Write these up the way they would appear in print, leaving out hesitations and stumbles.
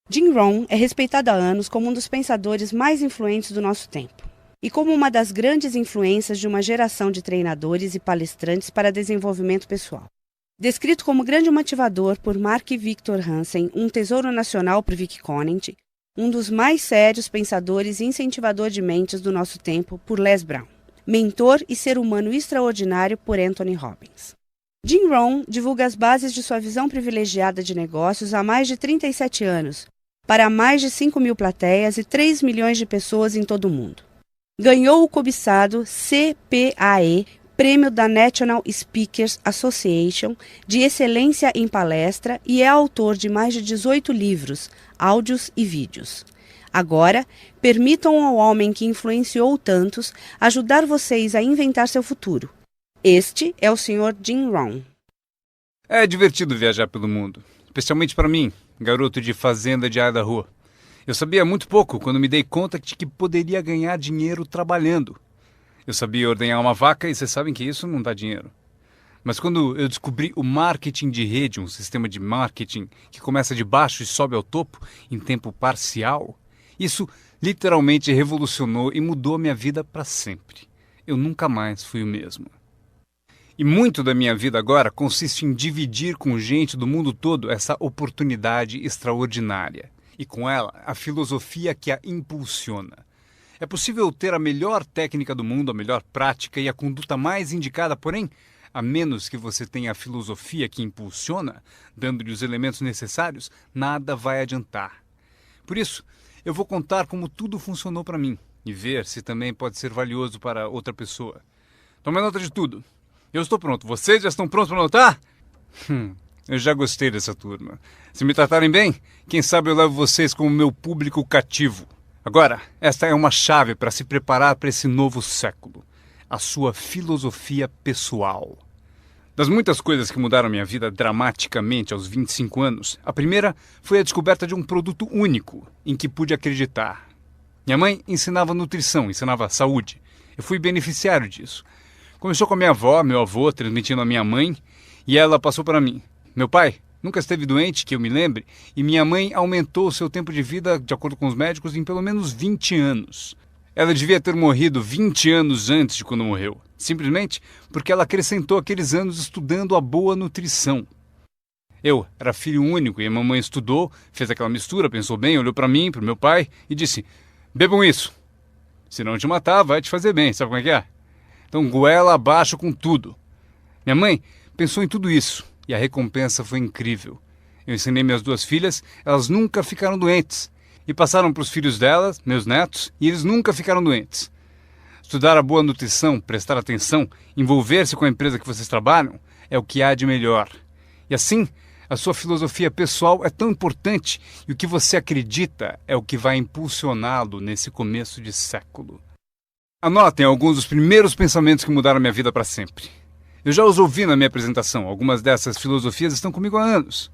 Jim Rohn é respeitado há anos como um dos pensadores mais influentes do nosso tempo e como uma das grandes influências de uma geração de treinadores e palestrantes para desenvolvimento pessoal. Descrito como grande motivador por Mark Victor Hansen, um tesouro nacional por Vic Conant, um dos mais sérios pensadores e incentivador de mentes do nosso tempo por Les Brown, mentor e ser humano extraordinário por Anthony Robbins. Jim Rohn divulga as bases de sua visão privilegiada de negócios há mais de 37 anos, para mais de 5.000 plateias e 3 milhões de pessoas em todo o mundo. Ganhou o cobiçado CPAE, Prêmio da National Speakers Association de Excelência em Palestra e é autor de mais de 18 livros, áudios e vídeos. Agora, permitam ao homem que influenciou tantos ajudar vocês a inventar seu futuro. Este é o Sr. Jim Rohn. É divertido viajar pelo mundo, especialmente para mim, garoto de fazenda de Idaho. Eu sabia muito pouco quando me dei conta de que poderia ganhar dinheiro trabalhando. Eu sabia ordenhar uma vaca e vocês sabem que isso não dá dinheiro. Mas quando eu descobri o marketing de rede, um sistema de marketing que começa de baixo e sobe ao topo em tempo parcial, isso literalmente revolucionou e mudou a minha vida para sempre. Eu nunca mais fui o mesmo. E muito da minha vida agora consiste em dividir com gente do mundo todo essa oportunidade extraordinária. E com ela, a filosofia que a impulsiona. É possível ter a melhor técnica do mundo, a melhor prática e a conduta mais indicada, porém, a menos que você tenha a filosofia que impulsiona, dando-lhe os elementos necessários, nada vai adiantar. Por isso, eu vou contar como tudo funcionou para mim e ver se também pode ser valioso para outra pessoa. Tome nota de tudo. Eu estou pronto. Vocês já estão prontos para anotar? Eu já gostei dessa turma. Se me tratarem bem, quem sabe eu levo vocês como meu público cativo. Agora, esta é uma chave para se preparar para esse novo século. A sua filosofia pessoal. Das muitas coisas que mudaram minha vida dramaticamente aos 25 anos, a primeira foi a descoberta de um produto único em que pude acreditar. Minha mãe ensinava nutrição, ensinava saúde. Eu fui beneficiário disso. Começou com a minha avó, meu avô, transmitindo a minha mãe, e ela passou para mim. Meu pai nunca esteve doente, que eu me lembre, e minha mãe aumentou o seu tempo de vida, de acordo com os médicos, em pelo menos 20 anos. Ela devia ter morrido 20 anos antes de quando morreu, simplesmente porque ela acrescentou aqueles anos estudando a boa nutrição. Eu era filho único e a mamãe estudou, fez aquela mistura, pensou bem, olhou para mim, para o meu pai e disse: bebam isso. Se não te matar, vai te fazer bem, sabe como é que é? Então goela abaixo com tudo. Minha mãe pensou em tudo isso e a recompensa foi incrível. Eu ensinei minhas duas filhas, elas nunca ficaram doentes. E passaram para os filhos delas, meus netos, e eles nunca ficaram doentes. Estudar a boa nutrição, prestar atenção, envolver-se com a empresa que vocês trabalham, é o que há de melhor. E assim, a sua filosofia pessoal é tão importante e o que você acredita é o que vai impulsioná-lo nesse começo de século. Anotem alguns dos primeiros pensamentos que mudaram minha vida para sempre. Eu já os ouvi na minha apresentação, algumas dessas filosofias estão comigo há anos.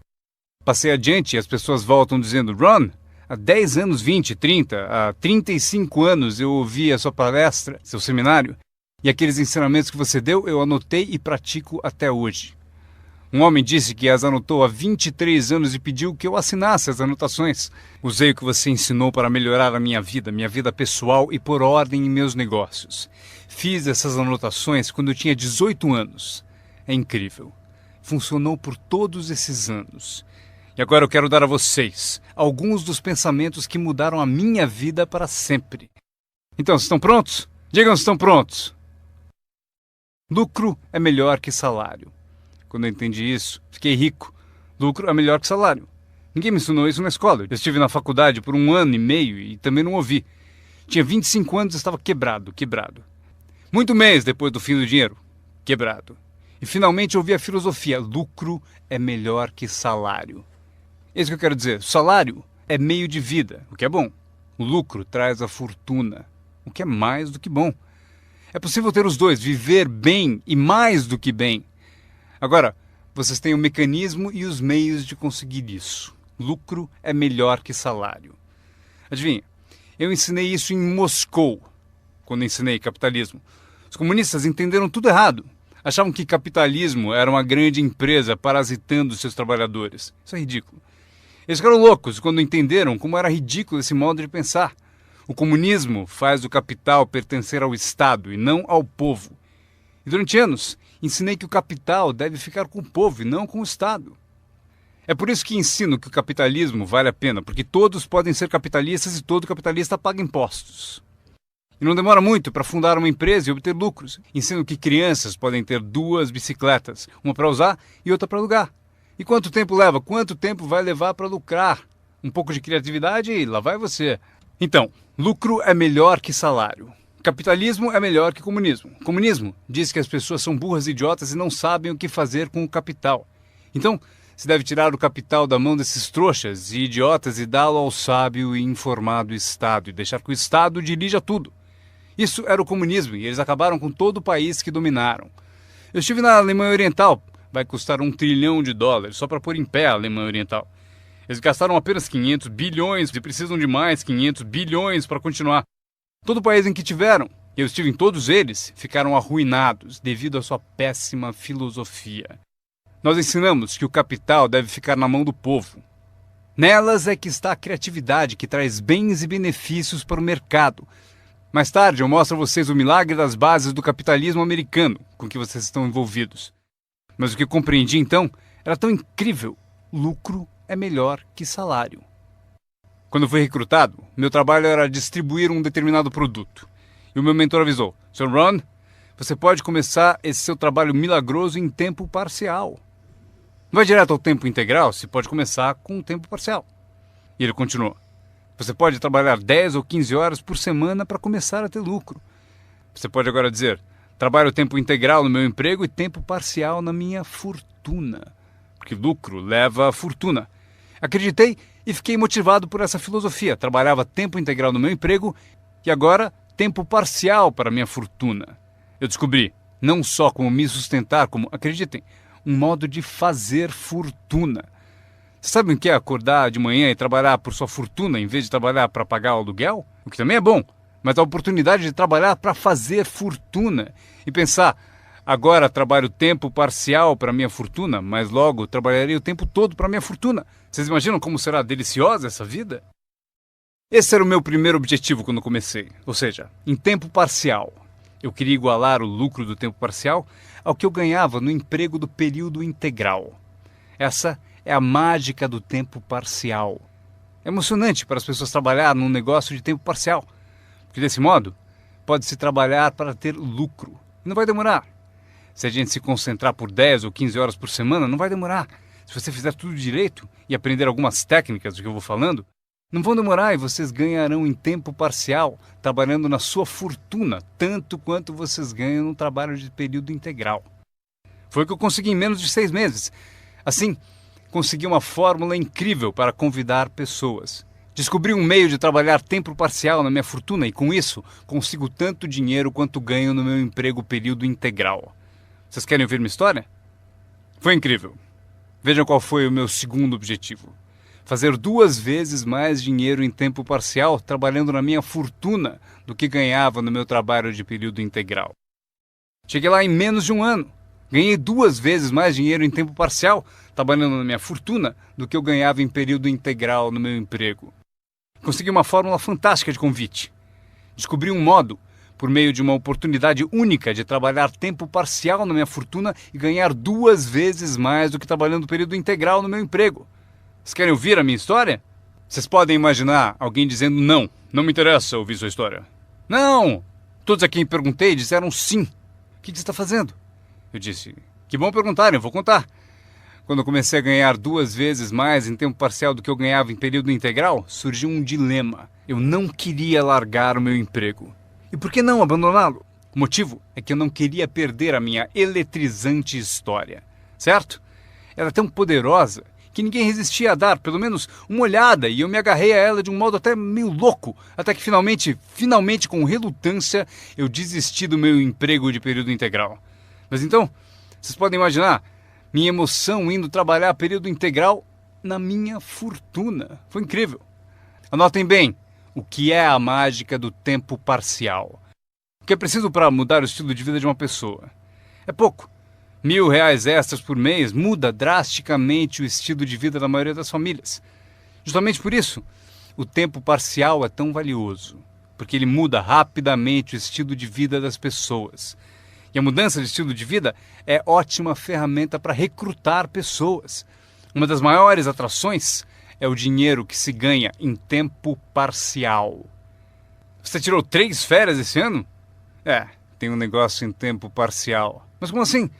Passei adiante e as pessoas voltam dizendo: Ron, há 10 anos, 20, 30, há 35 anos eu ouvi a sua palestra, seu seminário, e aqueles ensinamentos que você deu eu anotei e pratico até hoje. Um homem disse que as anotou há 23 anos e pediu que eu assinasse as anotações. Usei o que você ensinou para melhorar a minha vida pessoal e pôr ordem em meus negócios. Fiz essas anotações quando eu tinha 18 anos. É incrível. Funcionou por todos esses anos. E agora eu quero dar a vocês alguns dos pensamentos que mudaram a minha vida para sempre. Então, estão prontos? Digam se estão prontos. Lucro é melhor que salário. Quando eu entendi isso, fiquei rico. Lucro é melhor que salário. Ninguém me ensinou isso na escola. Eu estive na faculdade por 1 ano e meio e também não ouvi. Tinha 25 anos e estava quebrado. Muito mês depois do fim do dinheiro. Quebrado. E finalmente ouvi a filosofia: lucro é melhor que salário. É isso que eu quero dizer. Salário é meio de vida, o que é bom. O lucro traz a fortuna, o que é mais do que bom. É possível ter os dois, viver bem e mais do que bem. Agora, vocês têm o mecanismo e os meios de conseguir isso. Lucro é melhor que salário. Adivinha, eu ensinei isso em Moscou, quando ensinei capitalismo. Os comunistas entenderam tudo errado. Achavam que capitalismo era uma grande empresa parasitando seus trabalhadores. Isso é ridículo. Eles ficaram loucos quando entenderam como era ridículo esse modo de pensar. O comunismo faz o capital pertencer ao Estado e não ao povo. E durante anos, ensinei que o capital deve ficar com o povo e não com o Estado. É por isso que ensino que o capitalismo vale a pena, porque todos podem ser capitalistas e todo capitalista paga impostos. E não demora muito para fundar uma empresa e obter lucros. Ensino que crianças podem ter 2 bicicletas, uma para usar e outra para alugar. E quanto tempo leva? Quanto tempo vai levar para lucrar? Um pouco de criatividade e lá vai você. Então, lucro é melhor que salário. Capitalismo é melhor que comunismo. Comunismo diz que as pessoas são burras e idiotas e não sabem o que fazer com o capital. Então, se deve tirar o capital da mão desses trouxas e idiotas e dá-lo ao sábio e informado Estado e deixar que o Estado dirija tudo. Isso era o comunismo e eles acabaram com todo o país que dominaram. Eu estive na Alemanha Oriental. Vai custar $1 trilhão só para pôr em pé a Alemanha Oriental. Eles gastaram apenas 500 bilhões e precisam de mais 500 bilhões para continuar. Todo o país em que tiveram, eu estive em todos eles, ficaram arruinados devido à sua péssima filosofia. Nós ensinamos que o capital deve ficar na mão do povo. Nelas é que está a criatividade que traz bens e benefícios para o mercado. Mais tarde eu mostro a vocês o milagre das bases do capitalismo americano com que vocês estão envolvidos. Mas o que eu compreendi então era tão incrível. Lucro é melhor que salário. Quando eu fui recrutado, meu trabalho era distribuir um determinado produto. E o meu mentor avisou: Sr. Ron, você pode começar esse seu trabalho milagroso em tempo parcial. Não vai direto ao tempo integral, se pode começar com um tempo parcial. E ele continuou: você pode trabalhar 10 ou 15 horas por semana para começar a ter lucro. Você pode agora dizer: trabalho tempo integral no meu emprego e tempo parcial na minha fortuna. Porque lucro leva a fortuna. Acreditei e fiquei motivado por essa filosofia. Trabalhava tempo integral no meu emprego e agora tempo parcial para a minha fortuna. Eu descobri não só como me sustentar, como, acreditem, um modo de fazer fortuna. Vocês sabem o que é acordar de manhã e trabalhar por sua fortuna em vez de trabalhar para pagar o aluguel? O que também é bom, mas a oportunidade de trabalhar para fazer fortuna e pensar: agora trabalho tempo parcial para minha fortuna, mas logo trabalharei o tempo todo para minha fortuna. Vocês imaginam como será deliciosa essa vida? Esse era o meu primeiro objetivo quando comecei, ou seja, em tempo parcial. Eu queria igualar o lucro do tempo parcial ao que eu ganhava no emprego do período integral. Essa é a mágica do tempo parcial. É emocionante para as pessoas trabalhar num negócio de tempo parcial, porque desse modo pode-se trabalhar para ter lucro. E não vai demorar. Se a gente se concentrar por 10 ou 15 horas por semana, não vai demorar. Se você fizer tudo direito e aprender algumas técnicas do que eu vou falando, não vão demorar e vocês ganharão em tempo parcial, trabalhando na sua fortuna, tanto quanto vocês ganham no trabalho de período integral. Foi o que eu consegui em menos de 6 meses. Assim, consegui uma fórmula incrível para convidar pessoas. Descobri um meio de trabalhar tempo parcial na minha fortuna e, com isso, consigo tanto dinheiro quanto ganho no meu emprego período integral. Vocês querem ouvir minha história? Foi incrível. Vejam qual foi o meu segundo objetivo. Fazer 2 vezes mais dinheiro em tempo parcial trabalhando na minha fortuna do que ganhava no meu trabalho de período integral. Cheguei lá em menos de um ano. Ganhei 2 vezes mais dinheiro em tempo parcial trabalhando na minha fortuna do que eu ganhava em período integral no meu emprego. Consegui uma fórmula fantástica de convite. Descobri um modo, por meio de uma oportunidade única de trabalhar tempo parcial na minha fortuna e ganhar 2 vezes mais do que trabalhando período integral no meu emprego. Vocês querem ouvir a minha história? Vocês podem imaginar alguém dizendo: não, não me interessa ouvir sua história. Não! Todos a quem perguntei disseram sim. O que você está fazendo? Eu disse: que bom perguntarem, eu vou contar. Quando eu comecei a ganhar 2 vezes mais em tempo parcial do que eu ganhava em período integral, surgiu um dilema. Eu não queria largar o meu emprego. E por que não abandoná-lo? O motivo é que eu não queria perder a minha eletrizante história. Certo? Ela é tão poderosa que ninguém resistia a dar pelo menos uma olhada, e eu me agarrei a ela de um modo até meio louco, até que finalmente, com relutância, eu desisti do meu emprego de período integral. Mas então, vocês podem imaginar minha emoção indo trabalhar período integral na minha fortuna. Foi incrível. Anotem bem o que é a mágica do tempo parcial. O que é preciso para mudar o estilo de vida de uma pessoa? É pouco. R$1.000 extras por mês muda drasticamente o estilo de vida da maioria das famílias. Justamente por isso, o tempo parcial é tão valioso, porque ele muda rapidamente o estilo de vida das pessoas. E a mudança de estilo de vida é ótima ferramenta para recrutar pessoas. Uma das maiores atrações é o dinheiro que se ganha em tempo parcial. Você tirou 3 férias esse ano? Tem um negócio em tempo parcial. Mas como assim?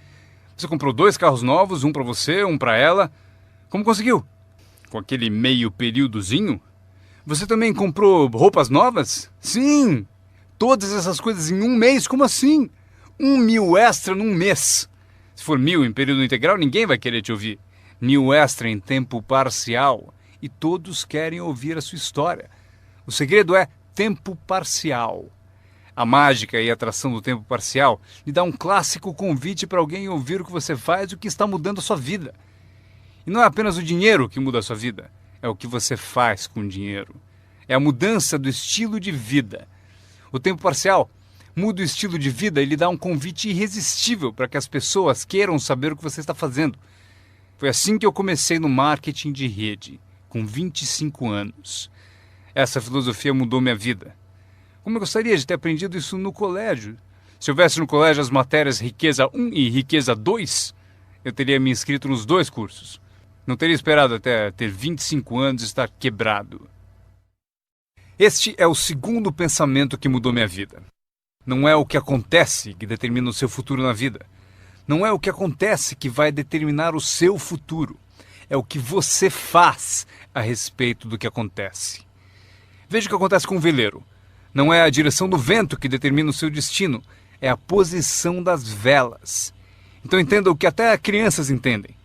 Você comprou 2 carros novos, um para você, um para ela. Como conseguiu? Com aquele meio períodozinho? Você também comprou roupas novas? Sim! Todas essas coisas em um mês? Como assim? 1.000 extra num mês. Se for 1.000 em período integral, ninguém vai querer te ouvir. 1.000 extra em tempo parcial. E todos querem ouvir a sua história. O segredo é tempo parcial. A mágica e a atração do tempo parcial lhe dá um clássico convite para alguém ouvir o que você faz e o que está mudando a sua vida. E não é apenas o dinheiro que muda a sua vida, é o que você faz com o dinheiro. É a mudança do estilo de vida. O tempo parcial muda o estilo de vida e lhe dá um convite irresistível para que as pessoas queiram saber o que você está fazendo. Foi assim que eu comecei no marketing de rede, com 25 anos. Essa filosofia mudou minha vida. Como eu gostaria de ter aprendido isso no colégio. Se houvesse no colégio as matérias Riqueza 1 e Riqueza 2, eu teria me inscrito nos 2 cursos. Não teria esperado até ter 25 anos e estar quebrado. Este é o segundo pensamento que mudou minha vida. Não é o que acontece que determina o seu futuro na vida. Não é o que acontece que vai determinar o seu futuro. É o que você faz a respeito do que acontece. Veja o que acontece com o veleiro. Não é a direção do vento que determina o seu destino, é a posição das velas. Então entenda o que até crianças entendem.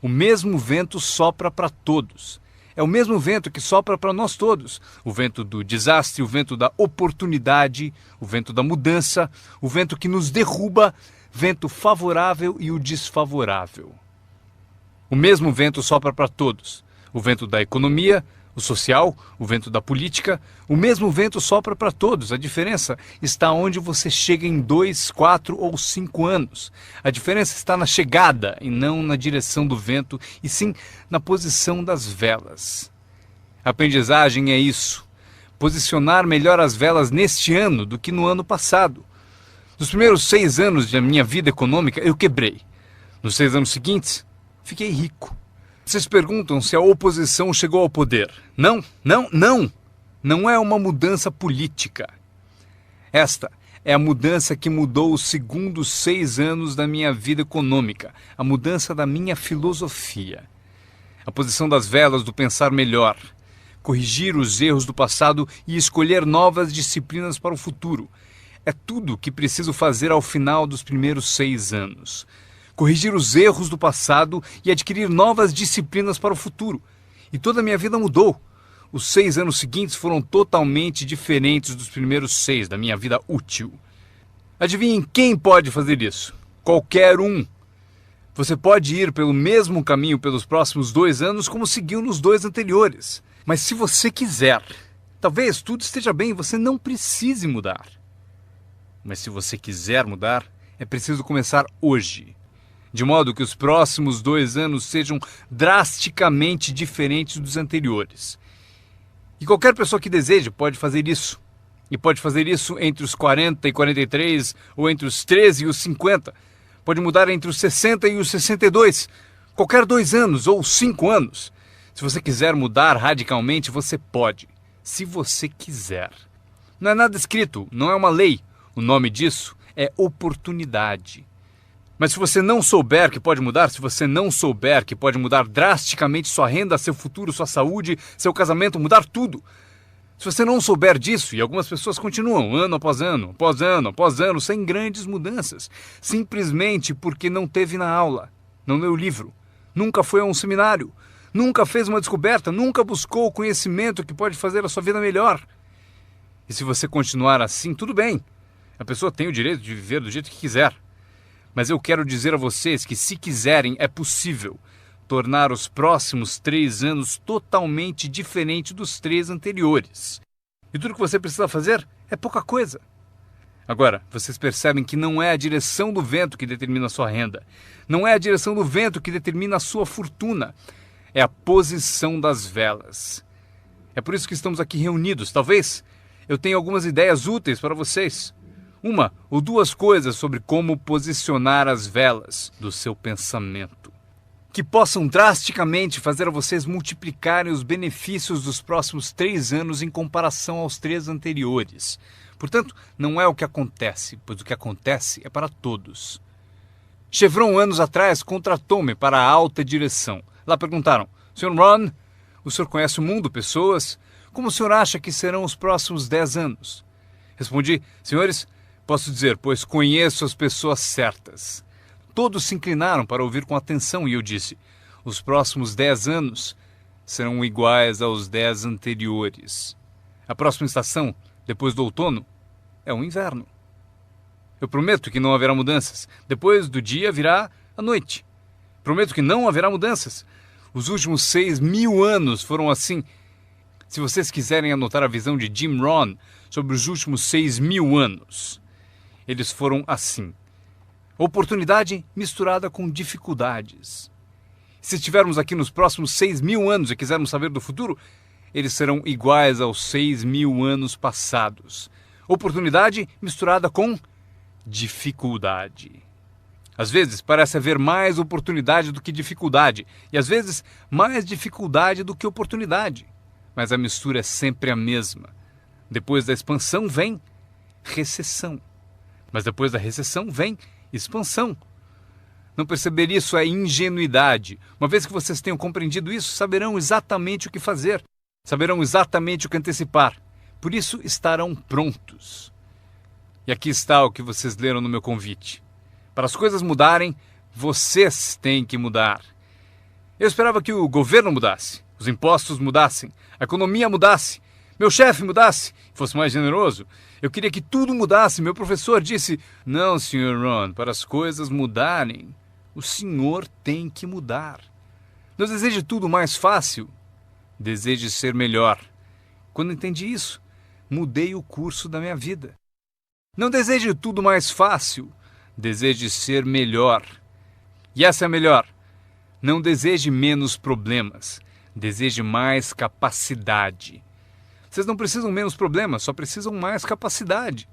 O mesmo vento sopra para todos. É o mesmo vento que sopra para nós todos. O vento do desastre, o vento da oportunidade, o vento da mudança, o vento que nos derruba, vento favorável e o desfavorável. O mesmo vento sopra para todos. O vento da economia, o social, o vento da política, o mesmo vento sopra para todos. A diferença está onde você chega em 2, 4 ou 5 anos. A diferença está na chegada e não na direção do vento, e sim na posição das velas. A aprendizagem é isso. Posicionar melhor as velas neste ano do que no ano passado. Nos primeiros 6 anos da minha vida econômica, eu quebrei. Nos 6 anos seguintes, fiquei rico. Vocês perguntam se a oposição chegou ao poder. Não. Não é uma mudança política. Esta é a mudança que mudou os segundos 6 anos da minha vida econômica. A mudança da minha filosofia. A posição das velas do pensar melhor. Corrigir os erros do passado e escolher novas disciplinas para o futuro. É tudo o que preciso fazer ao final dos primeiros 6 anos. Corrigir os erros do passado e adquirir novas disciplinas para o futuro. E toda a minha vida mudou. Os 6 anos seguintes foram totalmente diferentes dos primeiros 6 da minha vida útil. Adivinhem quem pode fazer isso? Qualquer um. Você pode ir pelo mesmo caminho pelos próximos 2 anos como seguiu nos 2 anteriores. Mas se você quiser, talvez tudo esteja bem e você não precise mudar. Mas se você quiser mudar, é preciso começar hoje. De modo que os próximos 2 anos sejam drasticamente diferentes dos anteriores. E qualquer pessoa que deseje pode fazer isso. E pode fazer isso entre os 40 e 43, ou entre os 13 e os 50. Pode mudar entre os 60 e os 62. Qualquer 2 anos ou 5 anos. Se você quiser mudar radicalmente, você pode. Se você quiser. Não é nada escrito, não é uma lei. O nome disso é oportunidade. Mas se você não souber que pode mudar, se você não souber que pode mudar drasticamente sua renda, seu futuro, sua saúde, seu casamento, mudar tudo. Se você não souber disso, e algumas pessoas continuam ano após ano, após ano, após ano, sem grandes mudanças, simplesmente porque não teve na aula, não leu o livro, nunca foi a um seminário, nunca fez uma descoberta, nunca buscou o conhecimento que pode fazer a sua vida melhor. E se você continuar assim, tudo bem. A pessoa tem o direito de viver do jeito que quiser. Mas eu quero dizer a vocês que, se quiserem, é possível tornar os próximos 3 anos totalmente diferentes dos 3 anteriores. E tudo que você precisa fazer é pouca coisa. Agora, vocês percebem que não é a direção do vento que determina a sua renda. Não é a direção do vento que determina a sua fortuna. é a posição das velas. É por isso que estamos aqui reunidos. Talvez eu tenha algumas ideias úteis para vocês. Uma ou duas coisas sobre como posicionar as velas do seu pensamento, que possam drasticamente fazer a vocês multiplicarem os benefícios dos próximos 3 anos em comparação aos 3 anteriores. Portanto, não é o que acontece, pois o que acontece é para todos. Chevron, anos atrás, contratou-me para a alta direção. Lá perguntaram: Sr. Ron, o senhor conhece o mundo, pessoas? Como o senhor acha que serão os próximos 10 anos? Respondi: senhores, posso dizer, pois conheço as pessoas certas. Todos se inclinaram para ouvir com atenção e eu disse: os próximos 10 anos serão iguais aos 10 anteriores. A próxima estação, depois do outono, é o inverno. Eu prometo que não haverá mudanças. Depois do dia virá a noite. Prometo que não haverá mudanças. Os últimos 6.000 anos foram assim. Se vocês quiserem anotar a visão de Jim Rohn sobre os últimos 6.000 anos, eles foram assim. Oportunidade misturada com dificuldades. Se estivermos aqui nos próximos 6.000 anos e quisermos saber do futuro, eles serão iguais aos 6.000 anos passados. Oportunidade misturada com dificuldade. Às vezes parece haver mais oportunidade do que dificuldade, e às vezes mais dificuldade do que oportunidade. Mas a mistura é sempre a mesma. Depois da expansão vem recessão. Mas depois da recessão vem expansão. Não perceber isso é ingenuidade. Uma vez que vocês tenham compreendido isso, saberão exatamente o que fazer. Saberão exatamente o que antecipar. Por isso estarão prontos. E aqui está o que vocês leram no meu convite. Para as coisas mudarem, vocês têm que mudar. Eu esperava que o governo mudasse, os impostos mudassem, a economia mudasse, meu chefe mudasse, fosse mais generoso. Eu queria que tudo mudasse. Meu professor disse: não, Sr. Ron, para as coisas mudarem, o senhor tem que mudar. Não deseje tudo mais fácil, deseje ser melhor. Quando entendi isso, mudei o curso da minha vida. Não deseje tudo mais fácil, deseje ser melhor. E essa é a melhor. Não deseje menos problemas, deseje mais capacidade. Vocês não precisam menos problemas, só precisam mais capacidade.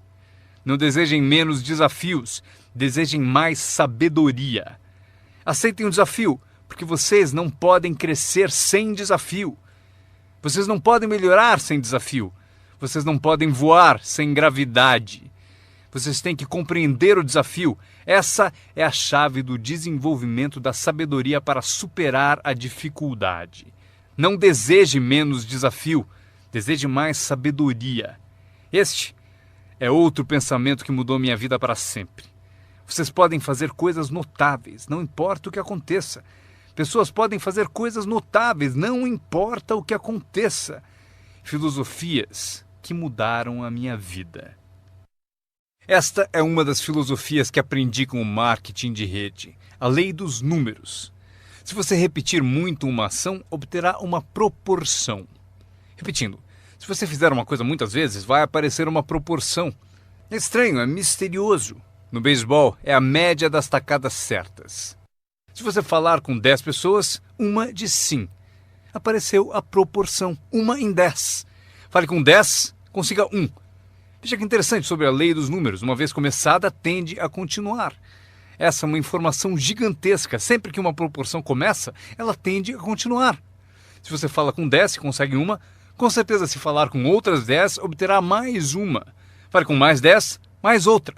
Não desejem menos desafios, desejem mais sabedoria. Aceitem o desafio, porque vocês não podem crescer sem desafio. Vocês não podem melhorar sem desafio. Vocês não podem voar sem gravidade. Vocês têm que compreender o desafio. Essa é a chave do desenvolvimento da sabedoria para superar a dificuldade. Não deseje menos desafio, deseje mais sabedoria. Este é outro pensamento que mudou minha vida para sempre. Vocês podem fazer coisas notáveis, não importa o que aconteça. Pessoas podem fazer coisas notáveis, não importa o que aconteça. Filosofias que mudaram a minha vida. Esta é uma das filosofias que aprendi com o marketing de rede, a lei dos números. Se você repetir muito uma ação, obterá uma proporção. Repetindo, se você fizer uma coisa muitas vezes, vai aparecer uma proporção. É estranho, é misterioso. No beisebol, é a média das tacadas certas. Se você falar com 10 pessoas, uma diz sim. Apareceu a proporção, 1 em 10. Fale com 10, consiga 1. Veja que interessante sobre a lei dos números. Uma vez começada, tende a continuar. Essa é uma informação gigantesca. Sempre que uma proporção começa, ela tende a continuar. Se você fala com 10 e consegue uma, com certeza se falar com outras 10, obterá mais uma. Fale com mais 10, mais outra.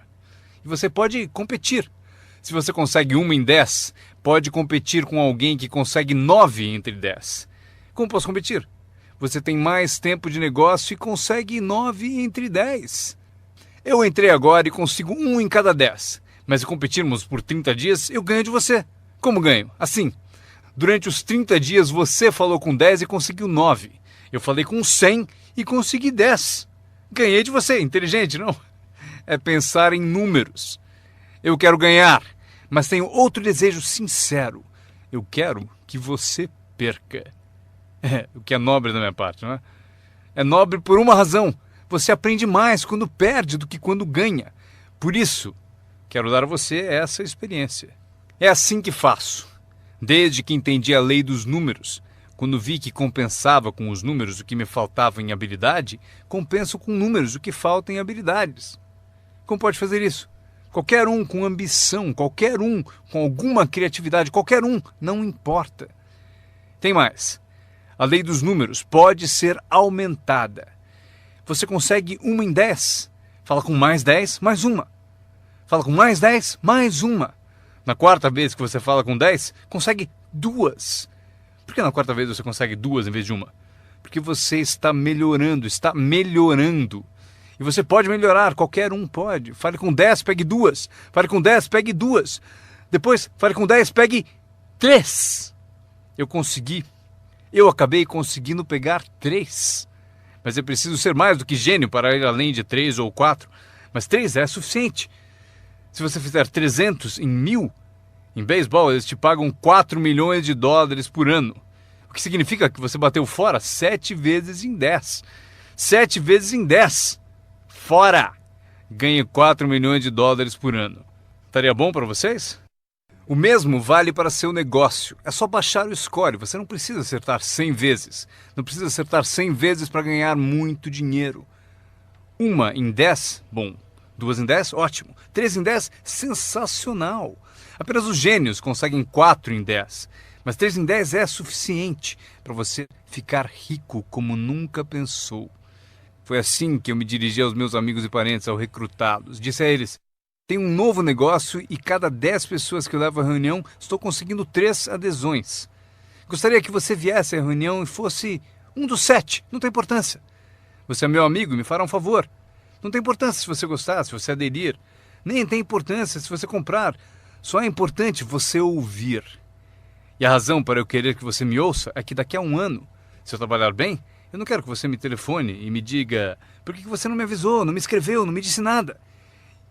E você pode competir. Se você consegue 1 em 10, pode competir com alguém que consegue 9 entre 10. Como posso competir? Você tem mais tempo de negócio e consegue 9 entre 10. Eu entrei agora e consigo 1 em cada 10. Mas se competirmos por 30 dias, eu ganho de você. Como ganho? Assim. Durante os 30 dias você falou com 10 e conseguiu 9. Eu falei com 100 e consegui 10. Ganhei de você. Inteligente, não? É pensar em números. Eu quero ganhar, mas tenho outro desejo sincero. Eu quero que você perca. O que é nobre da minha parte, não é? É nobre por uma razão. Você aprende mais quando perde do que quando ganha. Por isso, quero dar a você essa experiência. É assim que faço. Desde que entendi a lei dos números, Quando vi que compensava com os números o que me faltava em habilidade, compenso com números o que falta em habilidades. Como pode fazer isso? Qualquer um com ambição, qualquer um com alguma criatividade, qualquer um, não importa. Tem mais. A lei dos números pode ser aumentada. Você consegue 1 em 10. Fala com mais 10, mais uma. Fala com mais 10, mais uma. Na quarta vez que você fala com 10, consegue 2. Por que na quarta vez você consegue 2 em vez de uma? Porque você está melhorando, está melhorando. E você pode melhorar, qualquer um pode. Fale com 10, pegue 2. Fale com 10, pegue 2. Depois, fale com 10, pegue 3. Eu consegui. Eu acabei conseguindo pegar 3. Mas é preciso ser mais do que gênio para ir além de 3 ou 4. Mas 3 é suficiente. Se você fizer 300 em 1000, em beisebol eles te pagam 4 milhões de dólares por ano. O que significa que você bateu fora 7 vezes em 10. 7 vezes em 10. Fora! Ganhe 4 milhões de dólares por ano. Estaria bom para vocês? O mesmo vale para seu negócio. É só baixar o score. Você não precisa acertar 100 vezes. Não precisa acertar 100 vezes para ganhar muito dinheiro. 1 em 10, bom. 2 em 10, ótimo. 3 em 10, sensacional. Apenas os gênios conseguem 4 em 10. Mas 3 em 10 é suficiente para você ficar rico como nunca pensou. Foi assim que eu me dirigi aos meus amigos e parentes ao recrutá-los. Disse a eles: tenho um novo negócio e cada 10 pessoas que eu levo à reunião, estou conseguindo 3 adesões. Gostaria que você viesse à reunião e fosse um dos 7, não tem importância. Você é meu amigo e me fará um favor. Não tem importância se você gostar, se você aderir. Nem tem importância se você comprar. Só é importante você ouvir. E a razão para eu querer que você me ouça é que daqui a um ano, se eu trabalhar bem, eu não quero que você me telefone e me diga: por que você não me avisou, não me escreveu, não me disse nada?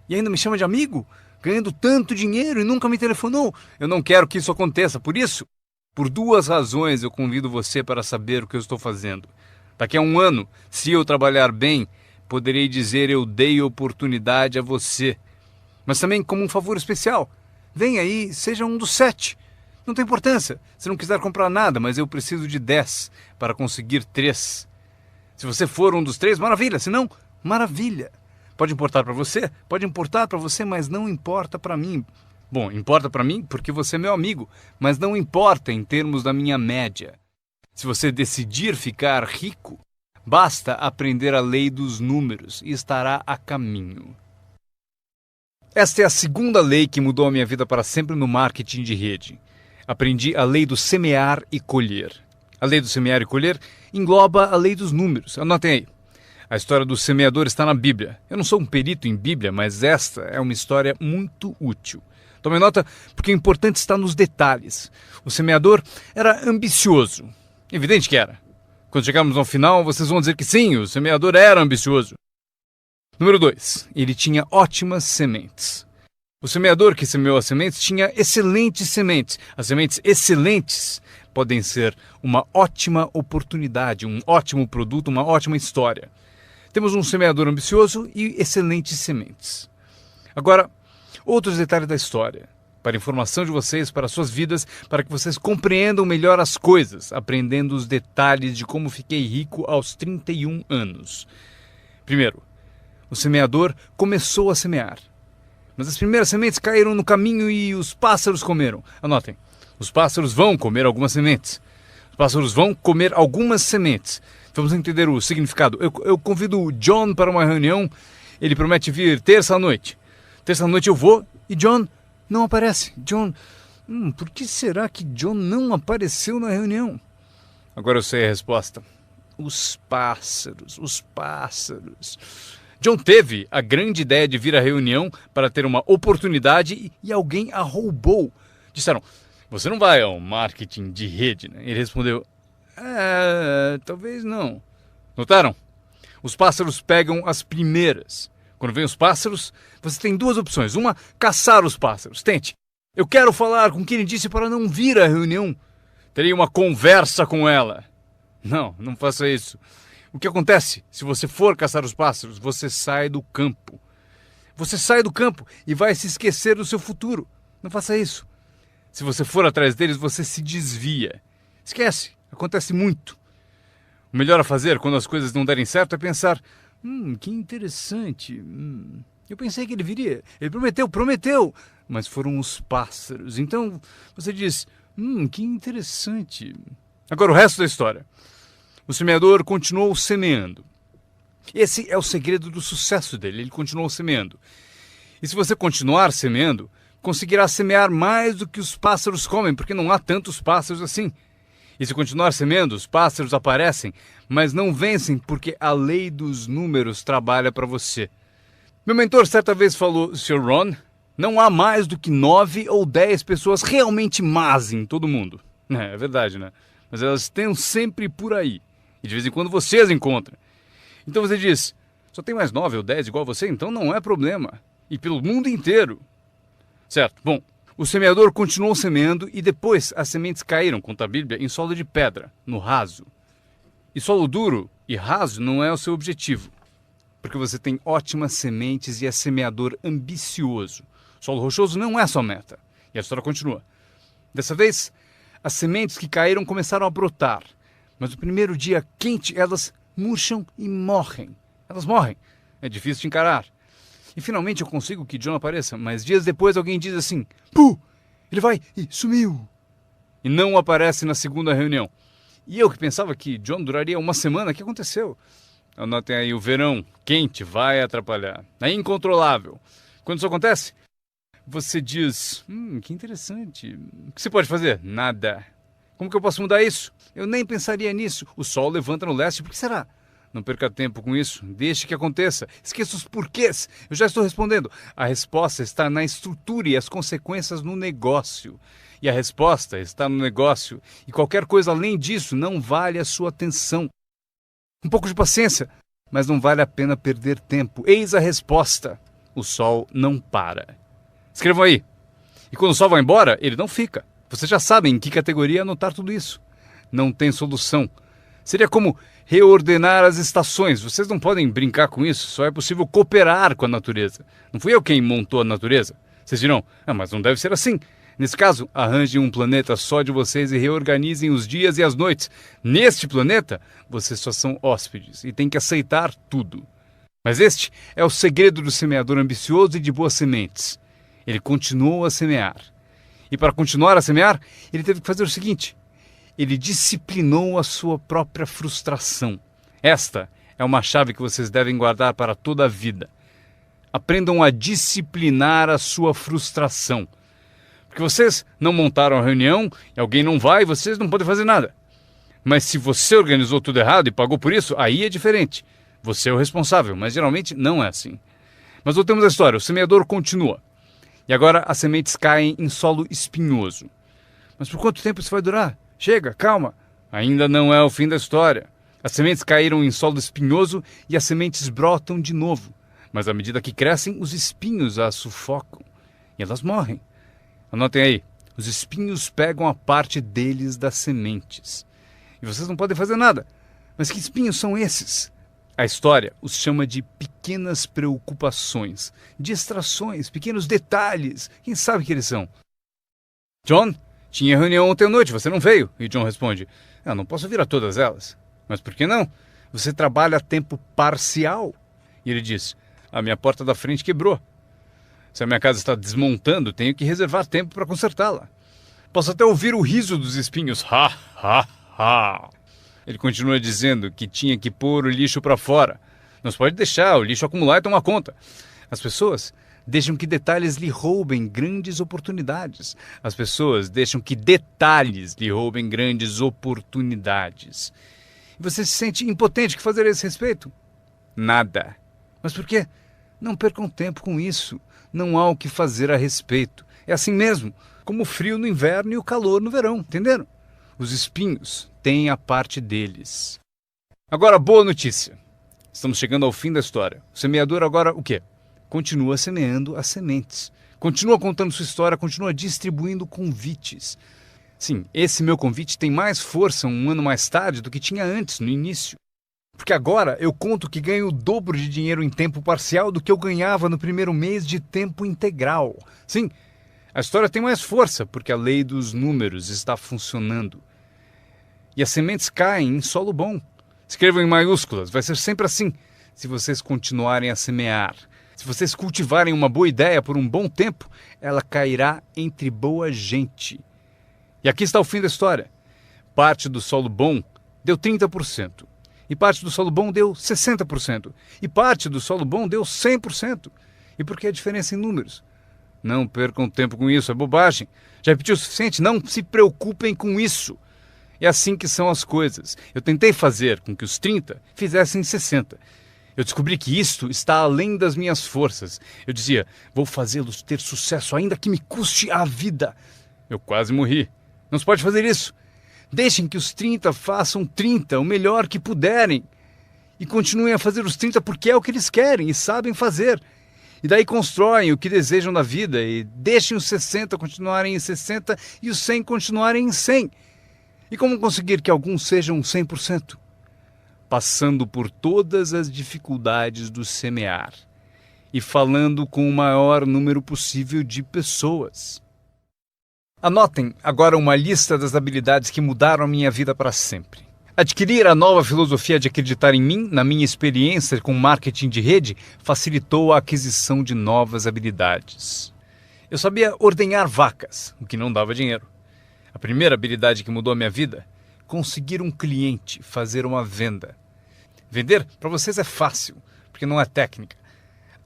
E ainda me chama de amigo, ganhando tanto dinheiro e nunca me telefonou. Eu não quero que isso aconteça. Por isso, por 2 razões eu convido você para saber o que eu estou fazendo. Daqui a um ano, se eu trabalhar bem, poderei dizer: eu dei oportunidade a você. Mas também como um favor especial. Venha aí, seja um dos 7. Não tem importância se não quiser comprar nada, mas eu preciso de 10 para conseguir 3. Se você for um dos 3, maravilha. Se não, maravilha. Pode importar para você? Pode importar para você, mas não importa para mim. Bom, importa para mim porque você é meu amigo, mas não importa em termos da minha média. Se você decidir ficar rico, basta aprender a lei dos números e estará a caminho. Esta é a segunda lei que mudou a minha vida para sempre no marketing de rede. Aprendi a lei do semear e colher. A lei do semear e colher engloba a lei dos números. Anotem aí. A história do semeador está na Bíblia. Eu não sou um perito em Bíblia, mas esta é uma história muito útil. Tome nota, porque o importante está nos detalhes. O semeador era ambicioso. Evidente que era. Quando chegarmos ao final, vocês vão dizer que sim, o semeador era ambicioso. Número 2. Ele tinha ótimas sementes. O semeador que semeou as sementes tinha excelentes sementes. As sementes excelentes podem ser uma ótima oportunidade, um ótimo produto, uma ótima história. Temos um semeador ambicioso e excelentes sementes. Agora, outros detalhes da história. Para informação de vocês, para suas vidas, para que vocês compreendam melhor as coisas, aprendendo os detalhes de como fiquei rico aos 31 anos. Primeiro, o semeador começou a semear. Mas as primeiras sementes caíram no caminho e os pássaros comeram. Anotem, os pássaros vão comer algumas sementes. Os pássaros vão comer algumas sementes. Vamos entender o significado. Eu convido o John para uma reunião. Ele promete vir terça à noite. Terça à noite eu vou e John não aparece. John, por que será que John não apareceu na reunião? Agora eu sei a resposta. Os pássaros, os pássaros. John teve a grande ideia de vir à reunião para ter uma oportunidade e alguém a roubou. Disseram: você não vai ao marketing de rede, né? Ele respondeu: talvez não. Notaram? Os pássaros pegam as primeiras. Quando vem os pássaros, você tem 2 opções. Uma, caçar os pássaros. Tente. Eu quero falar com quem ele disse para não vir à reunião. Terei uma conversa com ela. Não, não faça isso. O que acontece? Se você for caçar os pássaros, você sai do campo. Você sai do campo e vai se esquecer do seu futuro. Não faça isso. Se você for atrás deles, você se desvia. Esquece. Acontece muito. O melhor a fazer quando as coisas não derem certo é pensar, que interessante. Eu pensei que ele viria. Ele prometeu. Mas foram os pássaros. Então você diz, que interessante. Agora o resto da história. O semeador continuou semeando. Esse é o segredo do sucesso dele. Ele continuou semeando. E se você continuar semeando, conseguirá semear mais do que os pássaros comem, porque não há tantos pássaros assim. E se continuar semeando, os pássaros aparecem, mas não vencem porque a lei dos números trabalha para você. Meu mentor certa vez falou, Sr. Ron, não há mais do que 9 ou 10 pessoas realmente más em todo mundo. É verdade, né? Mas elas estão sempre por aí. E de vez em quando você as encontra. Então você diz, só tem mais 9 ou 10 igual você, então não é problema. E pelo mundo inteiro. Certo, bom. O semeador continuou semeando e depois as sementes caíram, conta a Bíblia, em solo de pedra, no raso. E solo duro e raso não é o seu objetivo, porque você tem ótimas sementes e é semeador ambicioso. Solo rochoso não é sua meta. E a história continua. Dessa vez, as sementes que caíram começaram a brotar, mas no primeiro dia quente elas murcham e morrem. Elas morrem. É difícil de encarar. E finalmente eu consigo que John apareça, mas dias depois alguém diz assim, ele vai e sumiu. E não aparece na segunda reunião. E eu que pensava que John duraria uma semana, o que aconteceu? Anotem aí, o verão quente vai atrapalhar. É incontrolável. Quando isso acontece, você diz, que interessante. O que você pode fazer? Nada. Como que eu posso mudar isso? Eu nem pensaria nisso. O sol levanta no leste, por que será? Não perca tempo com isso, deixe que aconteça. Esqueça os porquês. Eu já estou respondendo. A resposta está na estrutura e as consequências no negócio. E a resposta está no negócio. E qualquer coisa além disso não vale a sua atenção. Um pouco de paciência, mas não vale a pena perder tempo. Eis a resposta. O sol não para. Escrevam aí. E quando o sol vai embora, ele não fica. Vocês já sabem em que categoria anotar tudo isso. Não tem solução. Seria como reordenar as estações. Vocês não podem brincar com isso. Só é possível cooperar com a natureza. Não fui eu quem montou a natureza. Vocês dirão, mas não deve ser assim. Nesse caso, arranjem um planeta só de vocês e reorganizem os dias e as noites. Neste planeta, vocês só são hóspedes e têm que aceitar tudo. Mas este é o segredo do semeador ambicioso e de boas sementes. Ele continuou a semear. E para continuar a semear, ele teve que fazer o seguinte. Ele disciplinou a sua própria frustração. Esta é uma chave que vocês devem guardar para toda a vida. Aprendam a disciplinar a sua frustração. Porque vocês não montaram a reunião e alguém não vai, vocês não podem fazer nada. Mas se você organizou tudo errado e pagou por isso, aí é diferente. Você é o responsável, mas geralmente não é assim. Mas voltemos à história. O semeador continua. E agora as sementes caem em solo espinhoso. Mas por quanto tempo isso vai durar? Chega, calma. Ainda não é o fim da história. As sementes caíram em solo espinhoso e as sementes brotam de novo. Mas à medida que crescem, os espinhos as sufocam. E elas morrem. Anotem aí. Os espinhos pegam a parte deles das sementes. E vocês não podem fazer nada. Mas que espinhos são esses? A história os chama de pequenas preocupações, distrações, pequenos detalhes. Quem sabe que eles são? John? Tinha reunião ontem à noite, você não veio? E John responde, não posso vir a todas elas. Mas por que não? Você trabalha a tempo parcial. E ele diz, a minha porta da frente quebrou. Se a minha casa está desmontando, tenho que reservar tempo para consertá-la. Posso até ouvir o riso dos espinhos. Ha, ha, ha. Ele continua dizendo que tinha que pôr o lixo para fora. Não se pode deixar o lixo acumular e tomar conta. As pessoas deixam que detalhes lhe roubem grandes oportunidades. As pessoas deixam que detalhes lhe roubem grandes oportunidades. E você se sente impotente. O que fazer a esse respeito? Nada. Mas por quê? Não percam tempo com isso. Não há o que fazer a respeito. É assim mesmo, como o frio no inverno e o calor no verão, entenderam? Os espinhos têm a parte deles. Agora, boa notícia. Estamos chegando ao fim da história. O semeador agora o quê? Continua semeando as sementes. Continua contando sua história, continua distribuindo convites. Sim, esse meu convite tem mais força um ano mais tarde do que tinha antes, no início. Porque agora eu conto que ganho o dobro de dinheiro em tempo parcial do que eu ganhava no primeiro mês de tempo integral. Sim, a história tem mais força porque a lei dos números está funcionando. E as sementes caem em solo bom. Escrevam em maiúsculas, vai ser sempre assim, se vocês continuarem a semear. Se vocês cultivarem uma boa ideia por um bom tempo, ela cairá entre boa gente. E aqui está o fim da história. Parte do solo bom deu 30%. E parte do solo bom deu 60%. E parte do solo bom deu 100%. E por que a diferença em números? Não percam tempo com isso, é bobagem. Já repetiu o suficiente? Não se preocupem com isso. É assim que são as coisas. Eu tentei fazer com que os 30 fizessem 60. Eu descobri que isto está além das minhas forças. Eu dizia, vou fazê-los ter sucesso ainda que me custe a vida. Eu quase morri. Não se pode fazer isso. Deixem que os 30 façam 30, o melhor que puderem. E continuem a fazer os 30 porque é o que eles querem e sabem fazer. E daí constroem o que desejam na vida e deixem os 60 continuarem em 60 e os 100 continuarem em 100. E como conseguir que alguns sejam 100%? Passando por todas as dificuldades do semear e falando com o maior número possível de pessoas. Anotem agora uma lista das habilidades que mudaram a minha vida para sempre. Adquirir a nova filosofia de acreditar em mim, na minha experiência com marketing de rede, facilitou a aquisição de novas habilidades. Eu sabia ordenhar vacas, o que não dava dinheiro. A primeira habilidade que mudou a minha vida, conseguir um cliente, fazer uma venda. Vender para vocês é fácil, porque não é técnica.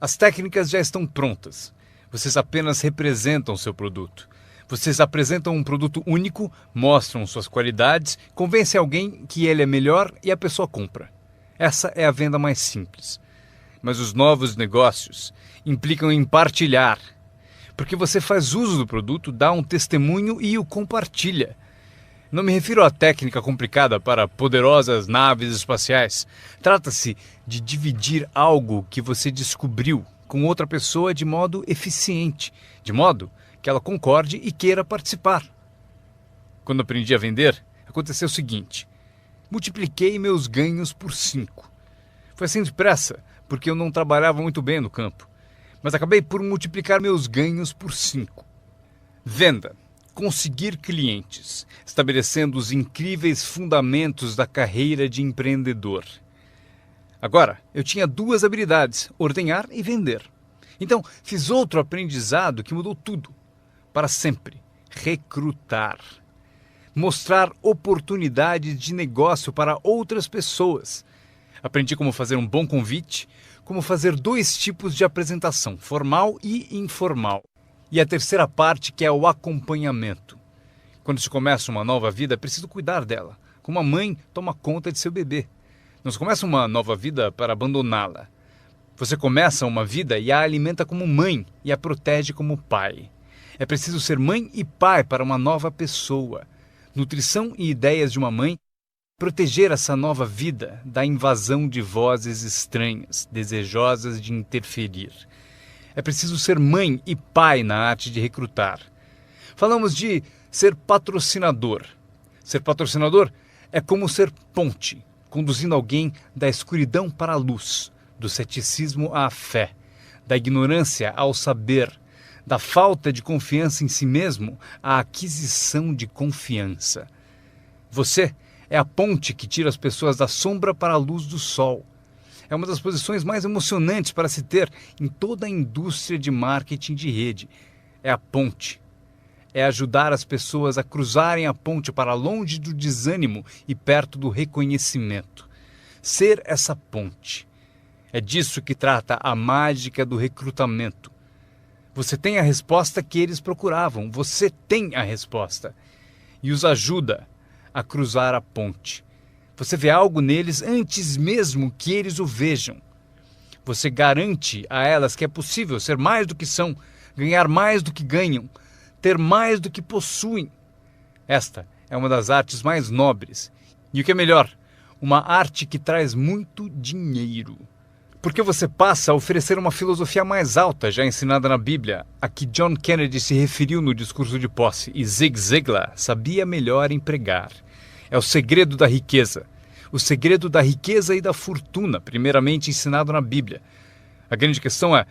As técnicas já estão prontas. Vocês apenas representam seu produto. Vocês apresentam um produto único, mostram suas qualidades, convencem alguém que ele é melhor e a pessoa compra. Essa é a venda mais simples. Mas os novos negócios implicam em partilhar. Porque você faz uso do produto, dá um testemunho e o compartilha. Não me refiro à técnica complicada para poderosas naves espaciais. Trata-se de dividir algo que você descobriu com outra pessoa de modo eficiente, de modo que ela concorde e queira participar. Quando aprendi a vender, aconteceu o seguinte. Multipliquei meus ganhos por 5. Foi assim depressa, porque eu não trabalhava muito bem no campo. Mas acabei por multiplicar meus ganhos por 5. Venda. Conseguir clientes, estabelecendo os incríveis fundamentos da carreira de empreendedor. Agora, eu tinha 2 habilidades, ordenhar e vender. Então, fiz outro aprendizado que mudou tudo. Para sempre, recrutar. Mostrar oportunidades de negócio para outras pessoas. Aprendi como fazer um bom convite, como fazer 2 tipos de apresentação, formal e informal. E a terceira parte, que é o acompanhamento. Quando se começa uma nova vida, é preciso cuidar dela. Como a mãe toma conta de seu bebê. Não se começa uma nova vida para abandoná-la. Você começa uma vida e a alimenta como mãe e a protege como pai. É preciso ser mãe e pai para uma nova pessoa. Nutrição e ideias de uma mãe. Proteger essa nova vida da invasão de vozes estranhas, desejosas de interferir. É preciso ser mãe e pai na arte de recrutar. Falamos de ser patrocinador. Ser patrocinador é como ser ponte, conduzindo alguém da escuridão para a luz, do ceticismo à fé, da ignorância ao saber, da falta de confiança em si mesmo à aquisição de confiança. Você é a ponte que tira as pessoas da sombra para a luz do sol. É uma das posições mais emocionantes para se ter em toda a indústria de marketing de rede. É a ponte. É ajudar as pessoas a cruzarem a ponte para longe do desânimo e perto do reconhecimento. Ser essa ponte. É disso que trata a mágica do recrutamento. Você tem a resposta que eles procuravam. Você tem a resposta. E os ajuda a cruzar a ponte. Você vê algo neles antes mesmo que eles o vejam. Você garante a elas que é possível ser mais do que são, ganhar mais do que ganham, ter mais do que possuem. Esta é uma das artes mais nobres. E o que é melhor, uma arte que traz muito dinheiro. Porque você passa a oferecer uma filosofia mais alta, já ensinada na Bíblia, a que John Kennedy se referiu no discurso de posse, e Zig Ziglar sabia melhor empregar. É o segredo da riqueza. O segredo da riqueza e da fortuna, primeiramente ensinado na Bíblia. A grande questão é,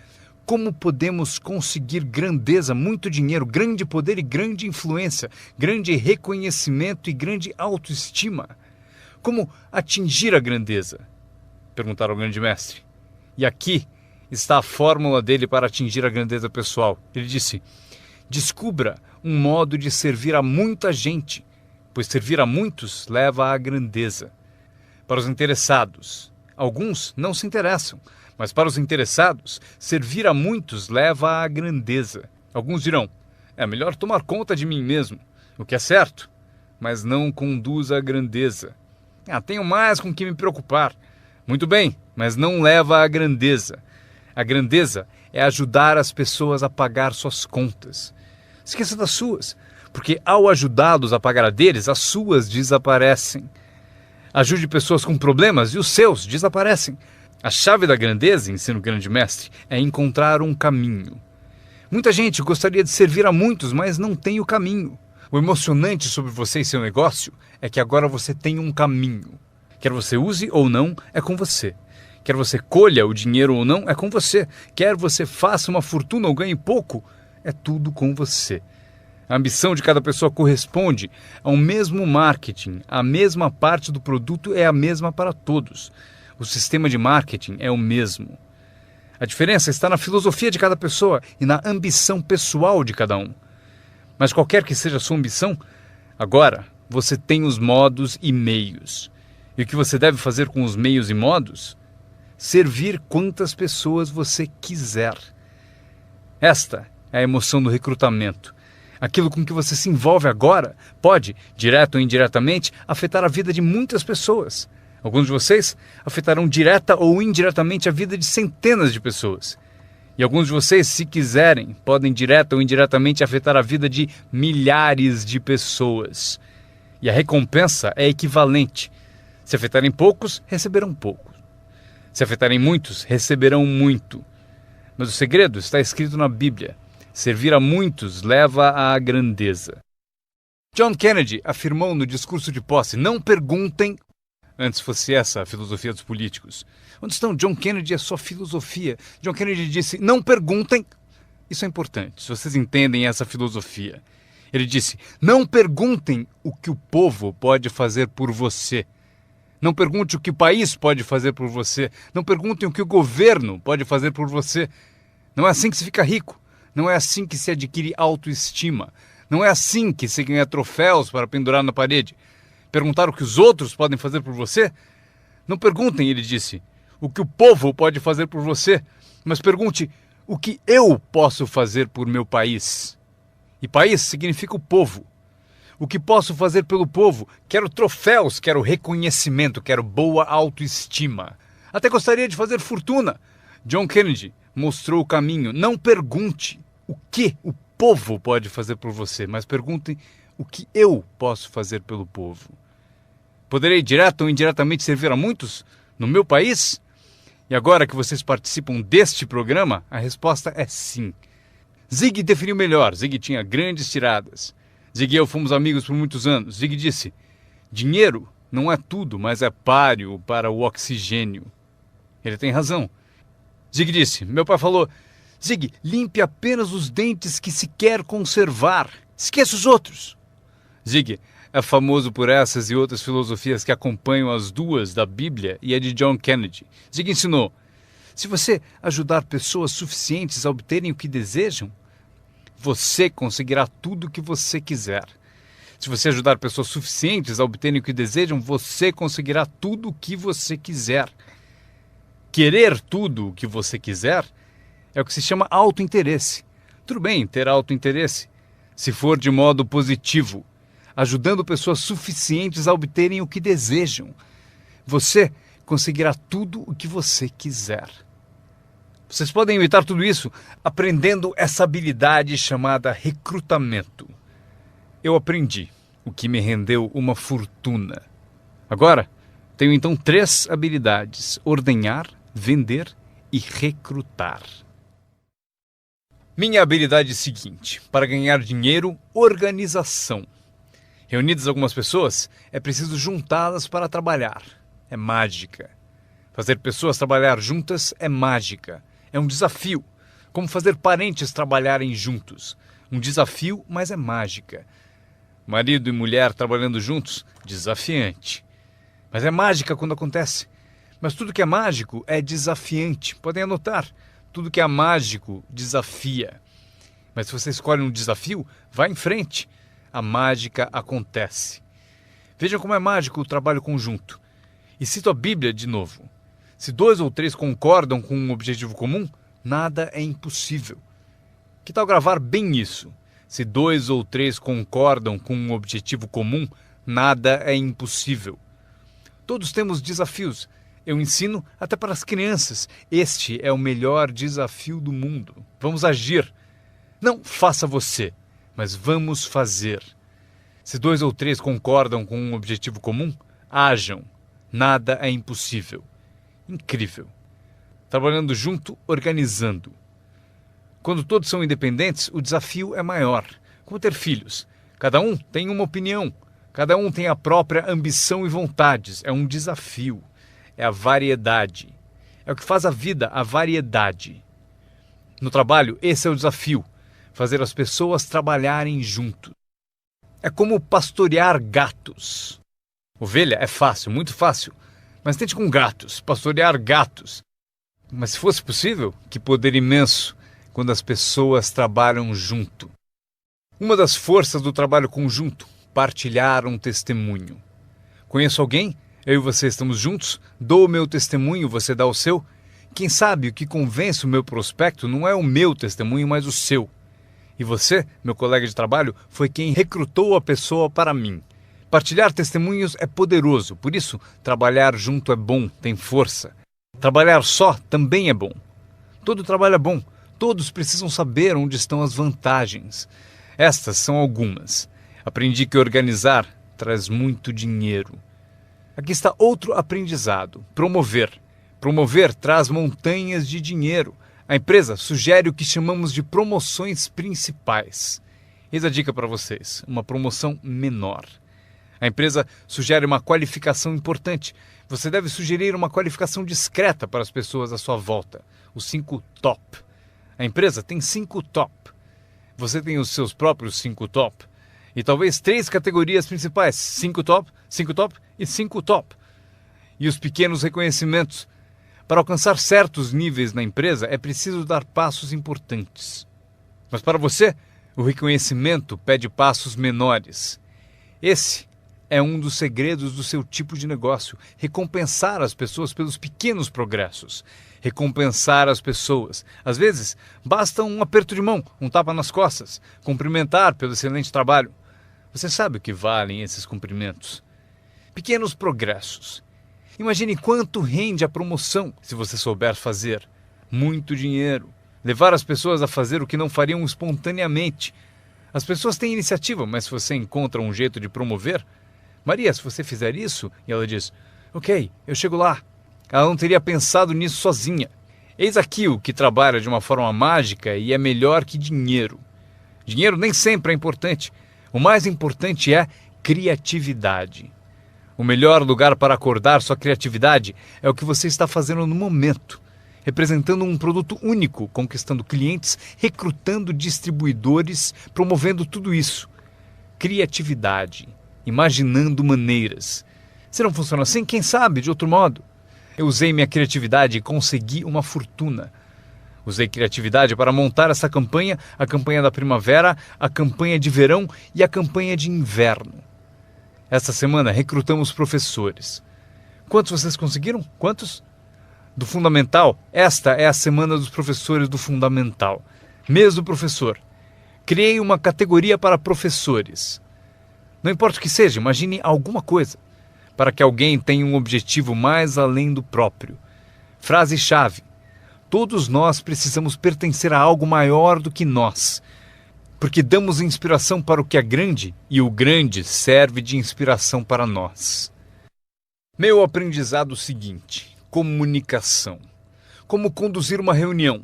Como podemos conseguir grandeza, muito dinheiro, grande poder e grande influência, grande reconhecimento e grande autoestima? Como atingir a grandeza? Perguntaram ao grande mestre. E aqui está a fórmula dele para atingir a grandeza pessoal. Ele disse: descubra um modo de servir a muita gente, pois servir a muitos leva à grandeza. Para os interessados, alguns não se interessam, mas para os interessados, servir a muitos leva à grandeza. Alguns dirão: é melhor tomar conta de mim mesmo, o que é certo, mas não conduz à grandeza. Tenho mais com que me preocupar. Muito bem, mas não leva à grandeza. A grandeza é ajudar as pessoas a pagar suas contas. Esqueça das suas, porque ao ajudá-los a pagar a deles, as suas desaparecem. Ajude pessoas com problemas e os seus desaparecem. A chave da grandeza, ensina o grande mestre, é encontrar um caminho. Muita gente gostaria de servir a muitos, mas não tem o caminho. O emocionante sobre você e seu negócio é que agora você tem um caminho. Quer você use ou não, é com você. Quer você colha o dinheiro ou não, é com você. Quer você faça uma fortuna ou ganhe pouco, é tudo com você. A ambição de cada pessoa corresponde ao mesmo marketing. A mesma parte do produto é a mesma para todos. O sistema de marketing é o mesmo. A diferença está na filosofia de cada pessoa e na ambição pessoal de cada um. Mas qualquer que seja a sua ambição, agora você tem os modos e meios. E o que você deve fazer com os meios e modos? Servir quantas pessoas você quiser. Esta é a emoção do recrutamento. Aquilo com que você se envolve agora pode, direto ou indiretamente, afetar a vida de muitas pessoas. Alguns de vocês afetarão direta ou indiretamente a vida de centenas de pessoas. E alguns de vocês, se quiserem, podem direta ou indiretamente afetar a vida de milhares de pessoas. E a recompensa é equivalente. Se afetarem poucos, receberão pouco. Se afetarem muitos, receberão muito. Mas o segredo está escrito na Bíblia. Servir a muitos leva à grandeza. John Kennedy afirmou no discurso de posse: não perguntem. Antes fosse essa a filosofia dos políticos. Onde estão John Kennedy e a sua filosofia? John Kennedy disse: não perguntem. Isso é importante, se vocês entendem essa filosofia. Ele disse: não perguntem o que o povo pode fazer por você. Não pergunte o que o país pode fazer por você. Não perguntem o que o governo pode fazer por você. Não é assim que se fica rico. Não é assim que se adquire autoestima. Não é assim que se ganha troféus para pendurar na parede. Perguntar o que os outros podem fazer por você? Não perguntem, ele disse, o que o povo pode fazer por você, mas pergunte o que eu posso fazer por meu país. E país significa o povo. O que posso fazer pelo povo? Quero troféus, quero reconhecimento, quero boa autoestima. Até gostaria de fazer fortuna. John Kennedy mostrou o caminho. Não pergunte o que o povo pode fazer por você, mas pergunte o que eu posso fazer pelo povo. Poderei direto ou indiretamente servir a muitos no meu país? E agora que vocês participam deste programa, a resposta é sim. Zig definiu melhor. Zig tinha grandes tiradas. Zig e eu fomos amigos por muitos anos. Zig disse: dinheiro não é tudo, mas é páreo para o oxigênio. Ele tem razão. Zig disse: meu pai falou, Zig, limpe apenas os dentes que se quer conservar. Esqueça os outros. Zig é famoso por essas e outras filosofias que acompanham as duas da Bíblia e a de John Kennedy. Zig ensinou: se você ajudar pessoas suficientes a obterem o que desejam, você conseguirá tudo o que você quiser. Se você ajudar pessoas suficientes a obterem o que desejam, você conseguirá tudo o que você quiser. Querer tudo o que você quiser é o que se chama autointeresse. Tudo bem ter autointeresse, se for de modo positivo, ajudando pessoas suficientes a obterem o que desejam. Você conseguirá tudo o que você quiser. Vocês podem evitar tudo isso aprendendo essa habilidade chamada recrutamento. Eu aprendi, o que me rendeu uma fortuna. Agora, tenho então 3 habilidades: ordenhar, vender e recrutar. Minha habilidade seguinte: para ganhar dinheiro, organização. Reunidas algumas pessoas, é preciso juntá-las para trabalhar. É mágica. Fazer pessoas trabalhar juntas é mágica. É um desafio. Como fazer parentes trabalharem juntos. Um desafio, mas é mágica. Marido e mulher trabalhando juntos, desafiante. Mas é mágica quando acontece. Mas tudo que é mágico é desafiante. Podem anotar. Tudo que é mágico desafia. Mas se você escolhe um desafio, vá em frente. A mágica acontece. Vejam como é mágico o trabalho conjunto. E cito a Bíblia de novo. Se 2 ou 3 concordam com um objetivo comum, nada é impossível. Que tal gravar bem isso? Se 2 ou 3 concordam com um objetivo comum, nada é impossível. Todos temos desafios. Eu ensino até para as crianças. Este é o melhor desafio do mundo. Vamos agir. Não faça você, mas vamos fazer. Se 2 ou 3 concordam com um objetivo comum, hajam. Nada é impossível. Incrível. Trabalhando junto, organizando. Quando todos são independentes, o desafio é maior. Como ter filhos. Cada um tem uma opinião. Cada um tem a própria ambição e vontades. É um desafio. É a variedade. É o que faz a vida, a variedade. No trabalho, esse é o desafio. Fazer as pessoas trabalharem junto. É como pastorear gatos. Ovelha é fácil, muito fácil. Mas tente com gatos, pastorear gatos. Mas se fosse possível, que poder imenso quando as pessoas trabalham junto. Uma das forças do trabalho conjunto, partilhar um testemunho. Conheço alguém? Eu e você estamos juntos? Dou o meu testemunho, você dá o seu? Quem sabe o que convence o meu prospecto não é o meu testemunho, mas o seu. E você, meu colega de trabalho, foi quem recrutou a pessoa para mim. Partilhar testemunhos é poderoso, por isso, trabalhar junto é bom, tem força. Trabalhar só também é bom. Todo trabalho é bom, todos precisam saber onde estão as vantagens. Estas são algumas. Aprendi que organizar traz muito dinheiro. Aqui está outro aprendizado, promover. Promover traz montanhas de dinheiro. A empresa sugere o que chamamos de promoções principais. Eis a dica para vocês, uma promoção menor. A empresa sugere uma qualificação importante. Você deve sugerir uma qualificação discreta para as pessoas à sua volta. Os 5 top. A empresa tem 5 top. Você tem os seus próprios 5 top. E talvez 3 categorias principais. 5 top e 5 top. E os pequenos reconhecimentos. Para alcançar certos níveis na empresa, é preciso dar passos importantes. Mas para você, o reconhecimento pede passos menores. Esse é um dos segredos do seu tipo de negócio. Recompensar as pessoas pelos pequenos progressos. Recompensar as pessoas. Às vezes, basta um aperto de mão, um tapa nas costas. Cumprimentar pelo excelente trabalho. Você sabe o que valem esses cumprimentos. Pequenos progressos. Imagine quanto rende a promoção se você souber fazer. Muito dinheiro. Levar as pessoas a fazer o que não fariam espontaneamente. As pessoas têm iniciativa, mas se você encontra um jeito de promover... Maria, se você fizer isso... E ela diz, ok, eu chego lá. Ela não teria pensado nisso sozinha. Eis aqui o que trabalha de uma forma mágica e é melhor que dinheiro. Dinheiro nem sempre é importante. O mais importante é criatividade. O melhor lugar para acordar sua criatividade é o que você está fazendo no momento. Representando um produto único, conquistando clientes, recrutando distribuidores, promovendo tudo isso. Criatividade. Imaginando maneiras. Se não funciona assim, quem sabe de outro modo? Eu usei minha criatividade e consegui uma fortuna. Usei criatividade para montar essa campanha, a campanha da primavera, a campanha de verão e a campanha de inverno. Esta semana recrutamos professores. Quantos vocês conseguiram? Quantos? Do Fundamental, esta é a semana dos professores do Fundamental. Mês do professor. Criei uma categoria para professores. Não importa o que seja, imagine alguma coisa, para que alguém tenha um objetivo mais além do próprio. Frase-chave. Todos nós precisamos pertencer a algo maior do que nós, porque damos inspiração para o que é grande e o grande serve de inspiração para nós. Meu aprendizado seguinte: comunicação. Como conduzir uma reunião.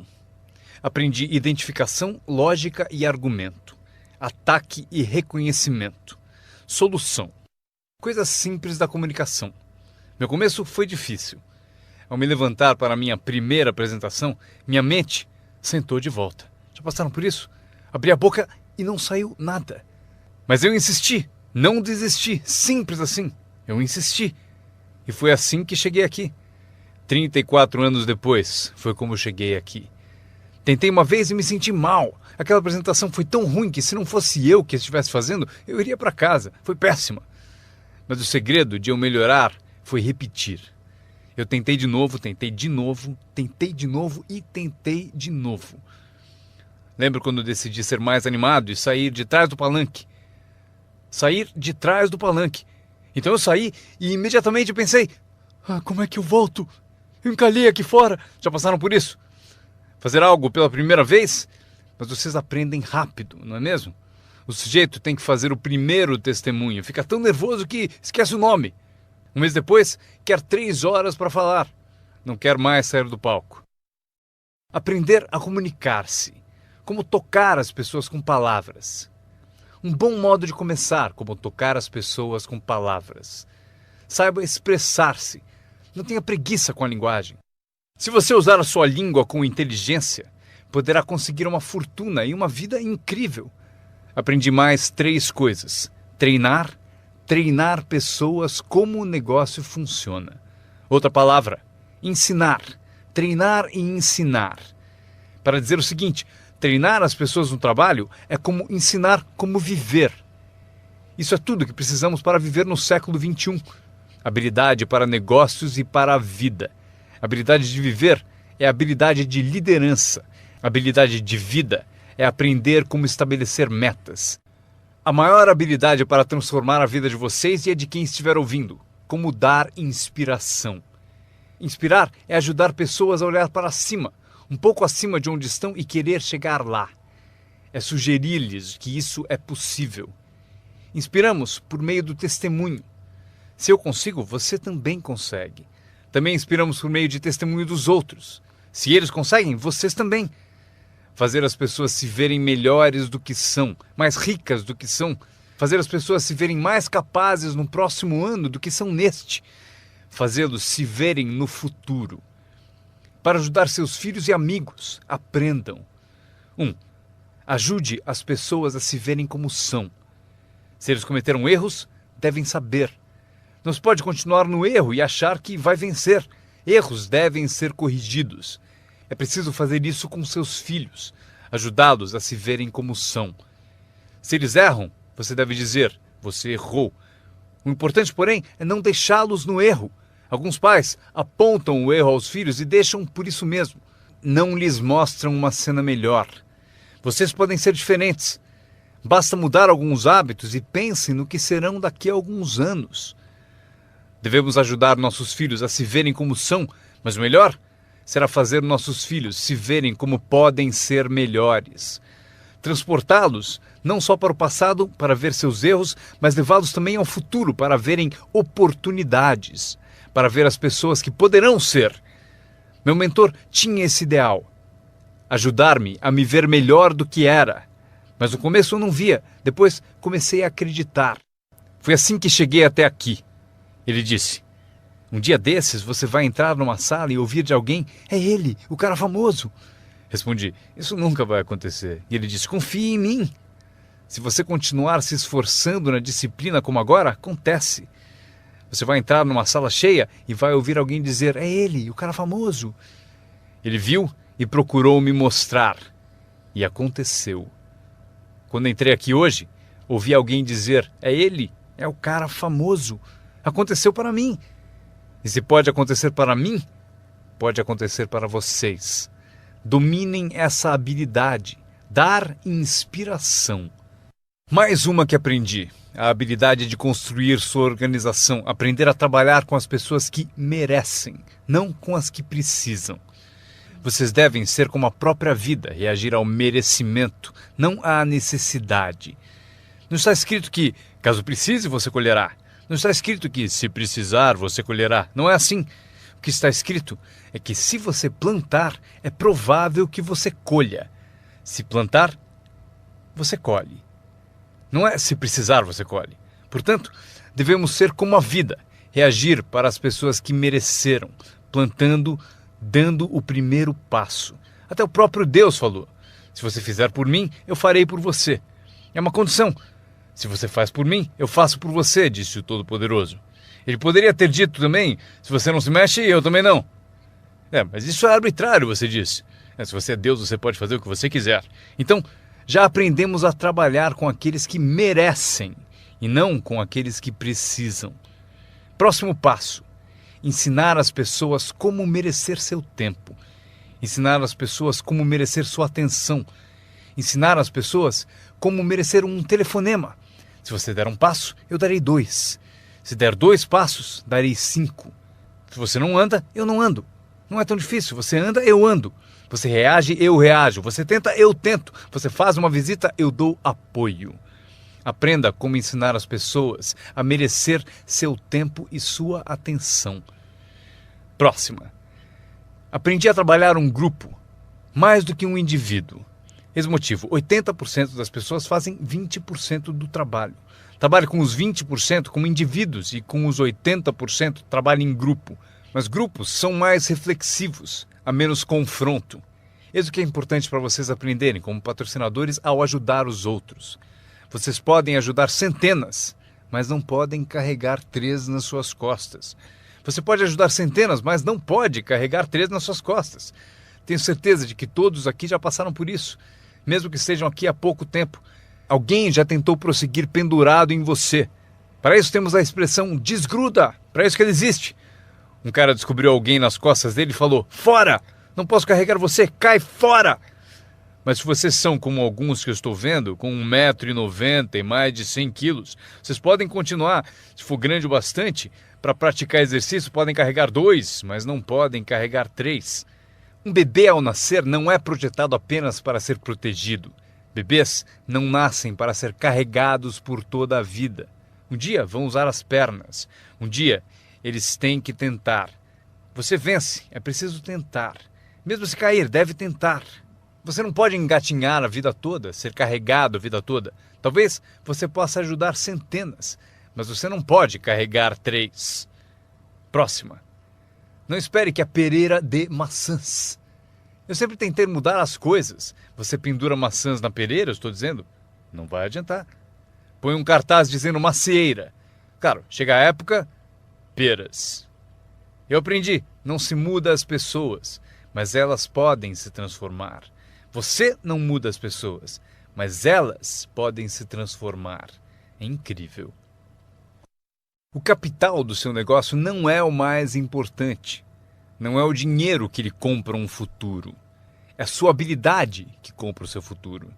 Aprendi identificação, lógica e argumento. Ataque e reconhecimento. Solução. Coisas simples da comunicação. Meu começo foi difícil. Ao me levantar para a minha primeira apresentação, minha mente Sentou de volta. Já passaram por isso? Abri a boca e não saiu nada. Mas eu insisti, não desisti, simples assim. Eu insisti. E foi assim que cheguei aqui. 34 anos depois, foi como eu cheguei aqui. Tentei uma vez e me senti mal. Aquela apresentação foi tão ruim que se não fosse eu que estivesse fazendo, eu iria para casa. Foi péssima. Mas o segredo de eu melhorar foi repetir. Eu tentei de novo, tentei de novo, tentei de novo e tentei de novo. Lembro quando decidi ser mais animado e sair de trás do palanque. Sair de trás do palanque. Então eu saí e imediatamente pensei, como é que eu volto? Eu encalhei aqui fora. Já passaram por isso? Fazer algo pela primeira vez? Mas vocês aprendem rápido, não é mesmo? O sujeito tem que fazer o primeiro testemunho. Fica tão nervoso que esquece o nome. Um mês depois, quer 3 horas para falar. Não quer mais sair do palco. Aprender a comunicar-se. Como tocar as pessoas com palavras. Um bom modo de começar, como tocar as pessoas com palavras. Saiba expressar-se. Não tenha preguiça com a linguagem. Se você usar a sua língua com inteligência, poderá conseguir uma fortuna e uma vida incrível. Aprendi mais 3 coisas. Treinar pessoas como o negócio funciona. Outra palavra, ensinar. Treinar e ensinar. Para dizer o seguinte, treinar as pessoas no trabalho é como ensinar como viver. Isso é tudo que precisamos para viver no século XXI. Habilidade para negócios e para a vida. Habilidade de viver é habilidade de liderança. Habilidade de vida é aprender como estabelecer metas. A maior habilidade para transformar a vida de vocês e a de quem estiver ouvindo, como dar inspiração. Inspirar é ajudar pessoas a olhar para cima, um pouco acima de onde estão e querer chegar lá. É sugerir-lhes que isso é possível. Inspiramos por meio do testemunho. Se eu consigo, você também consegue. Também inspiramos por meio de testemunho dos outros. Se eles conseguem, vocês também. Fazer as pessoas se verem melhores do que são, mais ricas do que são. Fazer as pessoas se verem mais capazes no próximo ano do que são neste. Fazê-los se verem no futuro. Para ajudar seus filhos e amigos, aprendam. 1. Ajude as pessoas a se verem como são. Se eles cometeram erros, devem saber. Não se pode continuar no erro e achar que vai vencer. Erros devem ser corrigidos. É preciso fazer isso com seus filhos, ajudá-los a se verem como são. Se eles erram, você deve dizer, você errou. O importante, porém, é não deixá-los no erro. Alguns pais apontam o erro aos filhos e deixam por isso mesmo. Não lhes mostram uma cena melhor. Vocês podem ser diferentes. Basta mudar alguns hábitos e pensem no que serão daqui a alguns anos. Devemos ajudar nossos filhos a se verem como são, mas o melhor será fazer nossos filhos se verem como podem ser melhores. Transportá-los não só para o passado, para ver seus erros, mas levá-los também ao futuro, para verem oportunidades, para ver as pessoas que poderão ser. Meu mentor tinha esse ideal. Ajudar-me a me ver melhor do que era. Mas no começo eu não via, depois comecei a acreditar. Foi assim que cheguei até aqui. Ele disse, um dia desses você vai entrar numa sala e ouvir de alguém, é ele, o cara famoso. Respondi, isso nunca vai acontecer. E ele disse, confie em mim. Se você continuar se esforçando na disciplina como agora, acontece. Você vai entrar numa sala cheia e vai ouvir alguém dizer, é ele, o cara famoso. Ele viu e procurou me mostrar. E aconteceu. Quando entrei aqui hoje, ouvi alguém dizer, é ele, é o cara famoso. Aconteceu para mim. E se pode acontecer para mim, pode acontecer para vocês. Dominem essa habilidade, dar inspiração. Mais uma que aprendi, a habilidade de construir sua organização, aprender a trabalhar com as pessoas que merecem, não com as que precisam. Vocês devem ser como a própria vida, reagir ao merecimento, não à necessidade. Não está escrito que, caso precise, você colherá. Não está escrito que, se precisar, você colherá. Não é assim. O que está escrito é que, se você plantar, é provável que você colha. Se plantar, você colhe. Não é se precisar, você colhe. Portanto, devemos ser como a vida, reagir para as pessoas que mereceram, plantando, dando o primeiro passo, Até o próprio Deus falou: se você fizer por mim, eu farei por você. É uma condição. Se você faz por mim, eu faço por você, disse o Todo-Poderoso. Ele poderia ter dito também: se você não se mexe, eu também não. Mas isso é arbitrário, você disse. Se você é Deus, você pode fazer o que você quiser. Então, já aprendemos a trabalhar com aqueles que merecem e não com aqueles que precisam. Próximo passo: ensinar as pessoas como merecer seu tempo. Ensinar as pessoas como merecer sua atenção. Ensinar as pessoas como merecer um telefonema. Se você der um passo, eu darei 2. Se der 2 passos, darei 5. Se você não anda, eu não ando. Não é tão difícil. Você anda, eu ando. Você reage, eu reajo. Você tenta, eu tento. Você faz uma visita, eu dou apoio. Aprenda como ensinar as pessoas a merecer seu tempo e sua atenção. Próxima. Aprendi a trabalhar um grupo, mais do que um indivíduo. Esse motivo: 80% das pessoas fazem 20% do trabalho. Trabalhe com os 20% como indivíduos e com os 80% trabalhe em grupo. Mas grupos são mais reflexivos, há menos confronto. Eis o que é importante para vocês aprenderem como patrocinadores ao ajudar os outros. Vocês podem ajudar centenas, mas não podem carregar 3 nas suas costas. Você pode ajudar centenas, mas não pode carregar 3 nas suas costas. Tenho certeza de que todos aqui já passaram por isso. Mesmo que estejam aqui há pouco tempo, alguém já tentou prosseguir pendurado em você. Para isso temos a expressão desgruda, para isso que ele existe. Um cara descobriu alguém nas costas dele e falou: fora! Não posso carregar você, cai fora! Mas se vocês são como alguns que eu estou vendo, com 1,90 m e mais de 100 quilos, vocês podem continuar. Se for grande o bastante, para praticar exercício podem carregar 2, mas não podem carregar 3. Um bebê ao nascer não é projetado apenas para ser protegido. Bebês não nascem para ser carregados por toda a vida. Um dia vão usar as pernas. Um dia eles têm que tentar. Você vence, é preciso tentar. Mesmo se cair, deve tentar. Você não pode engatinhar a vida toda, ser carregado a vida toda. Talvez você possa ajudar centenas, mas você não pode carregar 3. Próxima. Não espere que a pereira dê maçãs. Eu sempre tentei mudar as coisas. Você pendura maçãs na pereira, eu estou dizendo? Não vai adiantar. Põe um cartaz dizendo macieira. Claro, chega a época, peras. Eu aprendi, não se muda as pessoas, mas elas podem se transformar. Você não muda as pessoas, mas elas podem se transformar. É incrível. O capital do seu negócio não é o mais importante. Não é o dinheiro que lhe compra um futuro. É a sua habilidade que compra o seu futuro.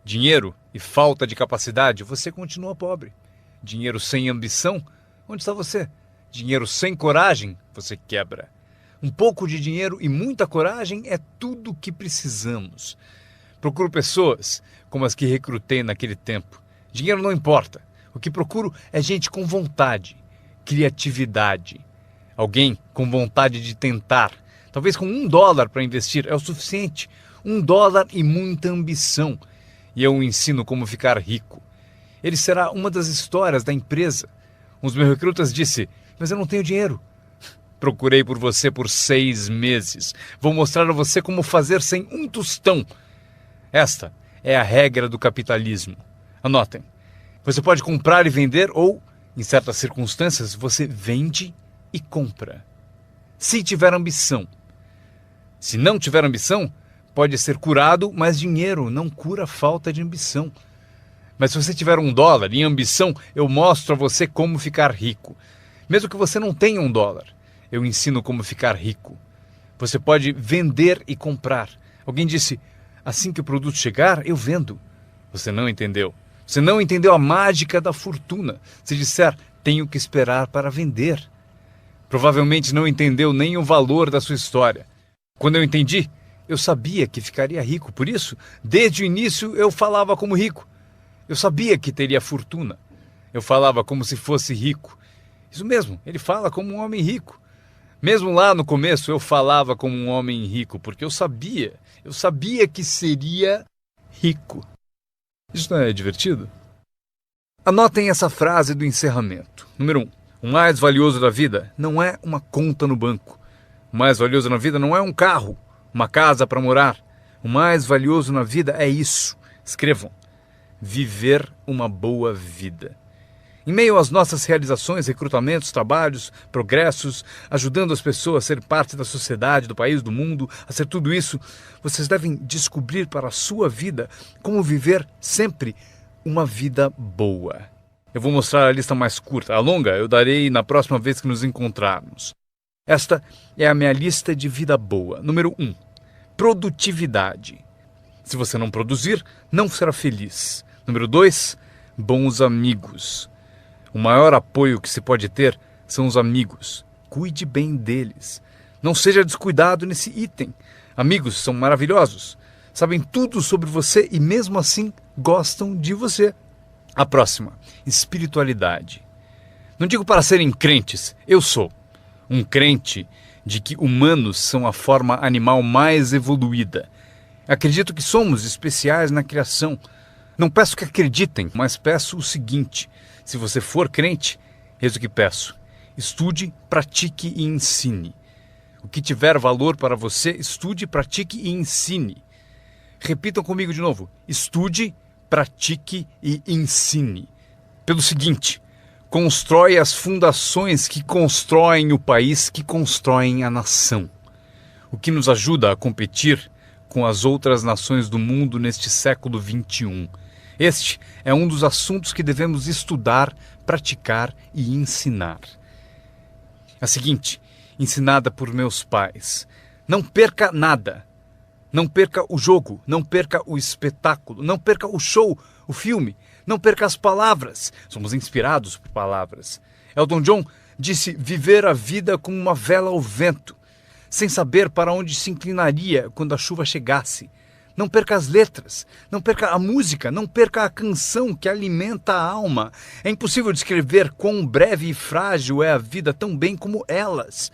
Dinheiro e falta de capacidade, você continua pobre. Dinheiro sem ambição, onde está você? Dinheiro sem coragem, você quebra. Um pouco de dinheiro e muita coragem é tudo o que precisamos. Procuro pessoas como as que recrutei naquele tempo. Dinheiro não importa. O que procuro é gente com vontade, criatividade. Alguém com vontade de tentar. Talvez com $1 para investir é o suficiente. $1 e muita ambição. E eu o ensino como ficar rico. Ele será uma das histórias da empresa. Um dos meus recrutas disse: mas eu não tenho dinheiro. Procurei por você por 6 meses. Vou mostrar a você como fazer sem um tostão. Esta é a regra do capitalismo. Anotem. Você pode comprar e vender ou, em certas circunstâncias, você vende e compra. Se tiver ambição. Se não tiver ambição, pode ser curado, mas dinheiro não cura a falta de ambição. Mas se você tiver $1 em ambição, eu mostro a você como ficar rico. Mesmo que você não tenha $1, eu ensino como ficar rico. Você pode vender e comprar. Alguém disse: assim que o produto chegar, eu vendo. Você não entendeu. Você não entendeu a mágica da fortuna. Se disser: tenho que esperar para vender. Provavelmente não entendeu nem o valor da sua história. Quando eu entendi, eu sabia que ficaria rico. Por isso, desde o início, eu falava como rico. Eu sabia que teria fortuna. Eu falava como se fosse rico. Isso mesmo, ele fala como um homem rico. Mesmo lá no começo, eu falava como um homem rico, porque eu sabia que seria rico. Isso não é divertido? Anotem essa frase do encerramento. Número 1. O mais valioso da vida não é uma conta no banco. O mais valioso na vida não é um carro uma casa para morar. O mais valioso na vida é isso. Escrevam: viver uma boa vida. Em meio às nossas realizações, recrutamentos, trabalhos, progressos, ajudando as pessoas a ser parte da sociedade, do país, do mundo, a ser tudo isso, vocês devem descobrir para a sua vida como viver sempre uma vida boa. Eu vou mostrar a lista mais curta. A longa eu darei na próxima vez que nos encontrarmos. Esta é a minha lista de vida boa. Número 1. Produtividade. Se você não produzir, não será feliz. Número 2. Bons amigos. O maior apoio que se pode ter são os amigos. Cuide bem deles. Não seja descuidado nesse item. Amigos são maravilhosos. Sabem tudo sobre você e mesmo assim gostam de você. A próxima, espiritualidade. Não digo para serem crentes, eu sou um crente de que humanos são a forma animal mais evoluída. Acredito que somos especiais na criação. Não peço que acreditem, mas peço o seguinte: se você for crente, eis o que peço: estude, pratique e ensine. O que tiver valor para você, estude, pratique e ensine. Repitam comigo de novo: estude, pratique e ensine. Pelo seguinte: constrói as fundações que constroem o país, que constroem a nação. O que nos ajuda a competir com as outras nações do mundo neste século XXI. Este é um dos assuntos que devemos estudar, praticar e ensinar. A seguinte, ensinada por meus pais: não perca nada. Não perca o jogo, não perca o espetáculo, não perca o show, o filme, não perca as palavras. Somos inspirados por palavras. Elton John disse viver a vida como uma vela ao vento, sem saber para onde se inclinaria quando a chuva chegasse. Não perca as letras, não perca a música, não perca a canção que alimenta a alma. É impossível descrever quão breve e frágil é a vida tão bem como elas.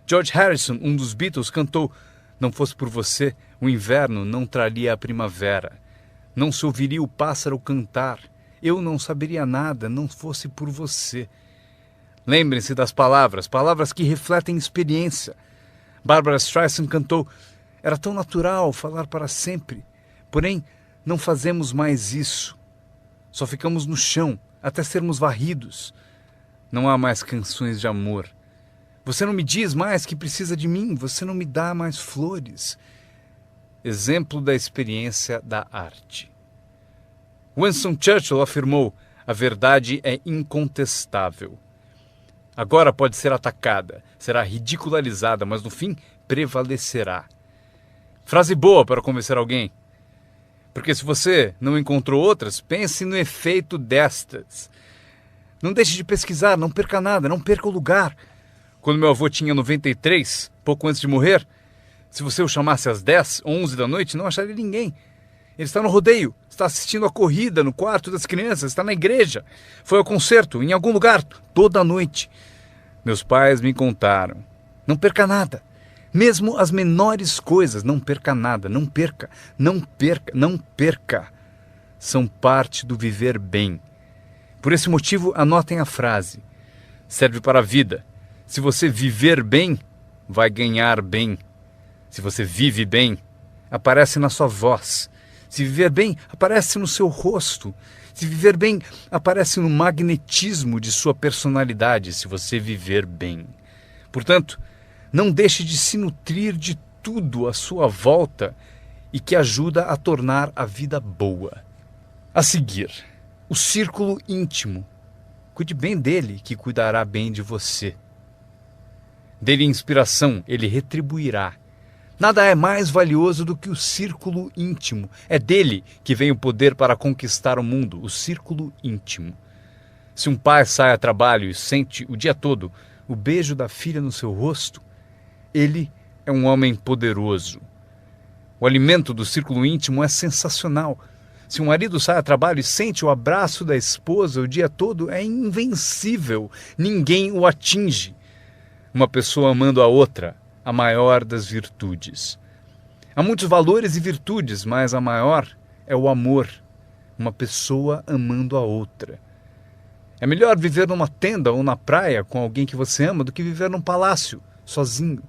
George Harrison, um dos Beatles, cantou: não fosse por você, o inverno não traria a primavera. Não se ouviria o pássaro cantar. Eu não saberia nada, não fosse por você. Lembrem-se das palavras, palavras que refletem experiência. Barbra Streisand cantou: era tão natural falar para sempre. Porém, não fazemos mais isso. Só ficamos no chão, até sermos varridos. Não há mais canções de amor. Você não me diz mais que precisa de mim, você não me dá mais flores. Exemplo da experiência da arte. Winston Churchill afirmou: a verdade é incontestável. Agora pode ser atacada, será ridicularizada, mas no fim prevalecerá. Frase boa para convencer alguém. Porque se você não encontrou outras, pense no efeito destas. Não deixe de pesquisar, não perca nada, não perca o lugar. Quando meu avô tinha 93, pouco antes de morrer, se você o chamasse às 10, 11 da noite, não acharia ninguém. Ele está no rodeio, está assistindo a corrida no quarto das crianças, está na igreja, foi ao concerto, em algum lugar, toda a noite. Meus pais me contaram: não perca nada. Mesmo as menores coisas, não perca nada, não perca, não perca, não perca. São parte do viver bem. Por esse motivo, anotem a frase. Serve para a vida. Se você viver bem, vai ganhar bem. Se você vive bem, aparece na sua voz. Se viver bem, aparece no seu rosto. Se viver bem, aparece no magnetismo de sua personalidade, se você viver bem. Portanto, não deixe de se nutrir de tudo à sua volta e que ajuda a tornar a vida boa. A seguir, o círculo íntimo. Cuide bem dele, que cuidará bem de você. Dê-lhe inspiração, ele retribuirá. Nada é mais valioso do que o círculo íntimo. É dele que vem o poder para conquistar o mundo, o círculo íntimo. Se um pai sai a trabalho e sente o dia todo o beijo da filha no seu rosto, ele é um homem poderoso. O alimento do círculo íntimo é sensacional. Se um marido sai a trabalho e sente o abraço da esposa o dia todo, é invencível. Ninguém o atinge. Uma pessoa amando a outra, a maior das virtudes. Há muitos valores e virtudes, mas a maior é o amor. Uma pessoa amando a outra. É melhor viver numa tenda ou na praia com alguém que você ama do que viver num palácio, sozinho.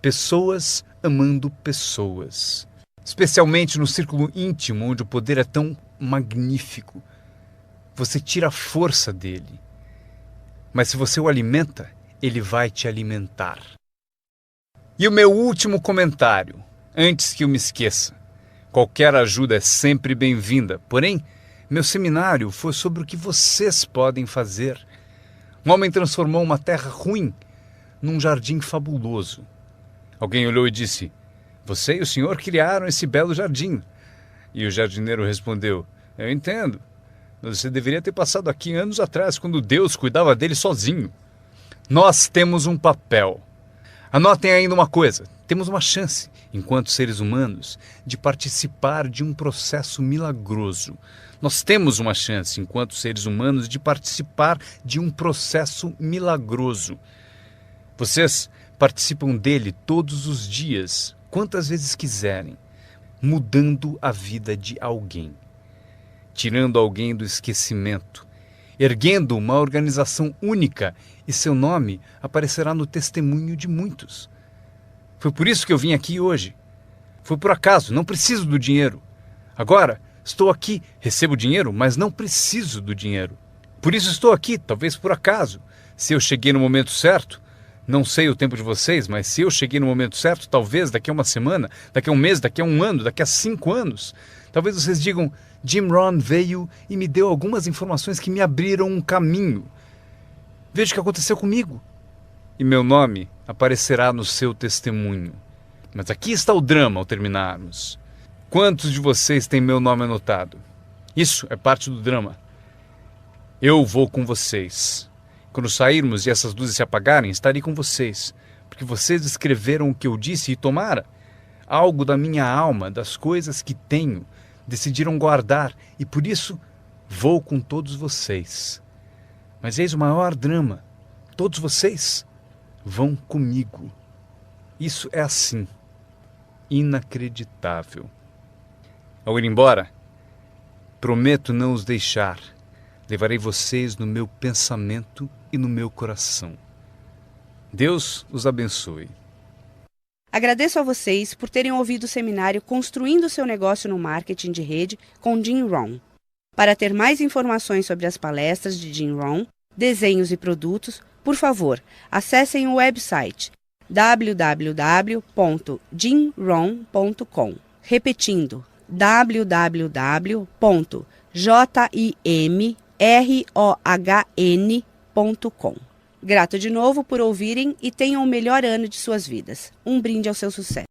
Pessoas amando pessoas. Especialmente no círculo íntimo, onde o poder é tão magnífico. Você tira a força dele. Mas se você o alimenta, ele vai te alimentar. E o meu último comentário, antes que eu me esqueça. Qualquer ajuda é sempre bem-vinda, porém, meu seminário foi sobre o que vocês podem fazer. Um homem transformou uma terra ruim num jardim fabuloso. Alguém olhou e disse: "Você e o senhor criaram esse belo jardim." E o jardineiro respondeu: "Eu entendo. Você deveria ter passado aqui anos atrás, quando Deus cuidava dele sozinho." Nós temos um papel. Anotem ainda uma coisa: temos uma chance, enquanto seres humanos, de participar de um processo milagroso. Nós temos uma chance, enquanto seres humanos, de participar de um processo milagroso. Vocês participam dele todos os dias, quantas vezes quiserem, mudando a vida de alguém, tirando alguém do esquecimento, erguendo uma organização única, e seu nome aparecerá no testemunho de muitos. Foi por isso que eu vim aqui hoje. Foi por acaso, não preciso do dinheiro. Agora, estou aqui, recebo dinheiro, mas não preciso do dinheiro. Por isso estou aqui, talvez por acaso. Se eu cheguei no momento certo, não sei o tempo de vocês, mas se eu cheguei no momento certo, talvez daqui a uma semana, daqui a um mês, daqui a um ano, daqui a 5 anos, talvez vocês digam: Jim Rohn veio e me deu algumas informações que me abriram um caminho. Veja o que aconteceu comigo. E meu nome aparecerá no seu testemunho. Mas aqui está o drama ao terminarmos. Quantos de vocês têm meu nome anotado? Isso é parte do drama. Eu vou com vocês. Quando sairmos e essas luzes se apagarem, estarei com vocês. Porque vocês escreveram o que eu disse e tomara algo da minha alma, das coisas que tenho, decidiram guardar, e por isso vou com todos vocês. Mas eis o maior drama: todos vocês vão comigo. Isso é assim, inacreditável. Ao ir embora, prometo não os deixar. Levarei vocês no meu pensamento e no meu coração. Deus os abençoe. Agradeço a vocês por terem ouvido o seminário Construindo seu Negócio no Marketing de Rede com Jim Rohn. Para ter mais informações sobre as palestras de Jim Rohn, desenhos e produtos, por favor, acessem o website www.jimrohn.com. Repetindo, www.jimrohn.com. Grato de novo por ouvirem e tenham o melhor ano de suas vidas. Um brinde ao seu sucesso.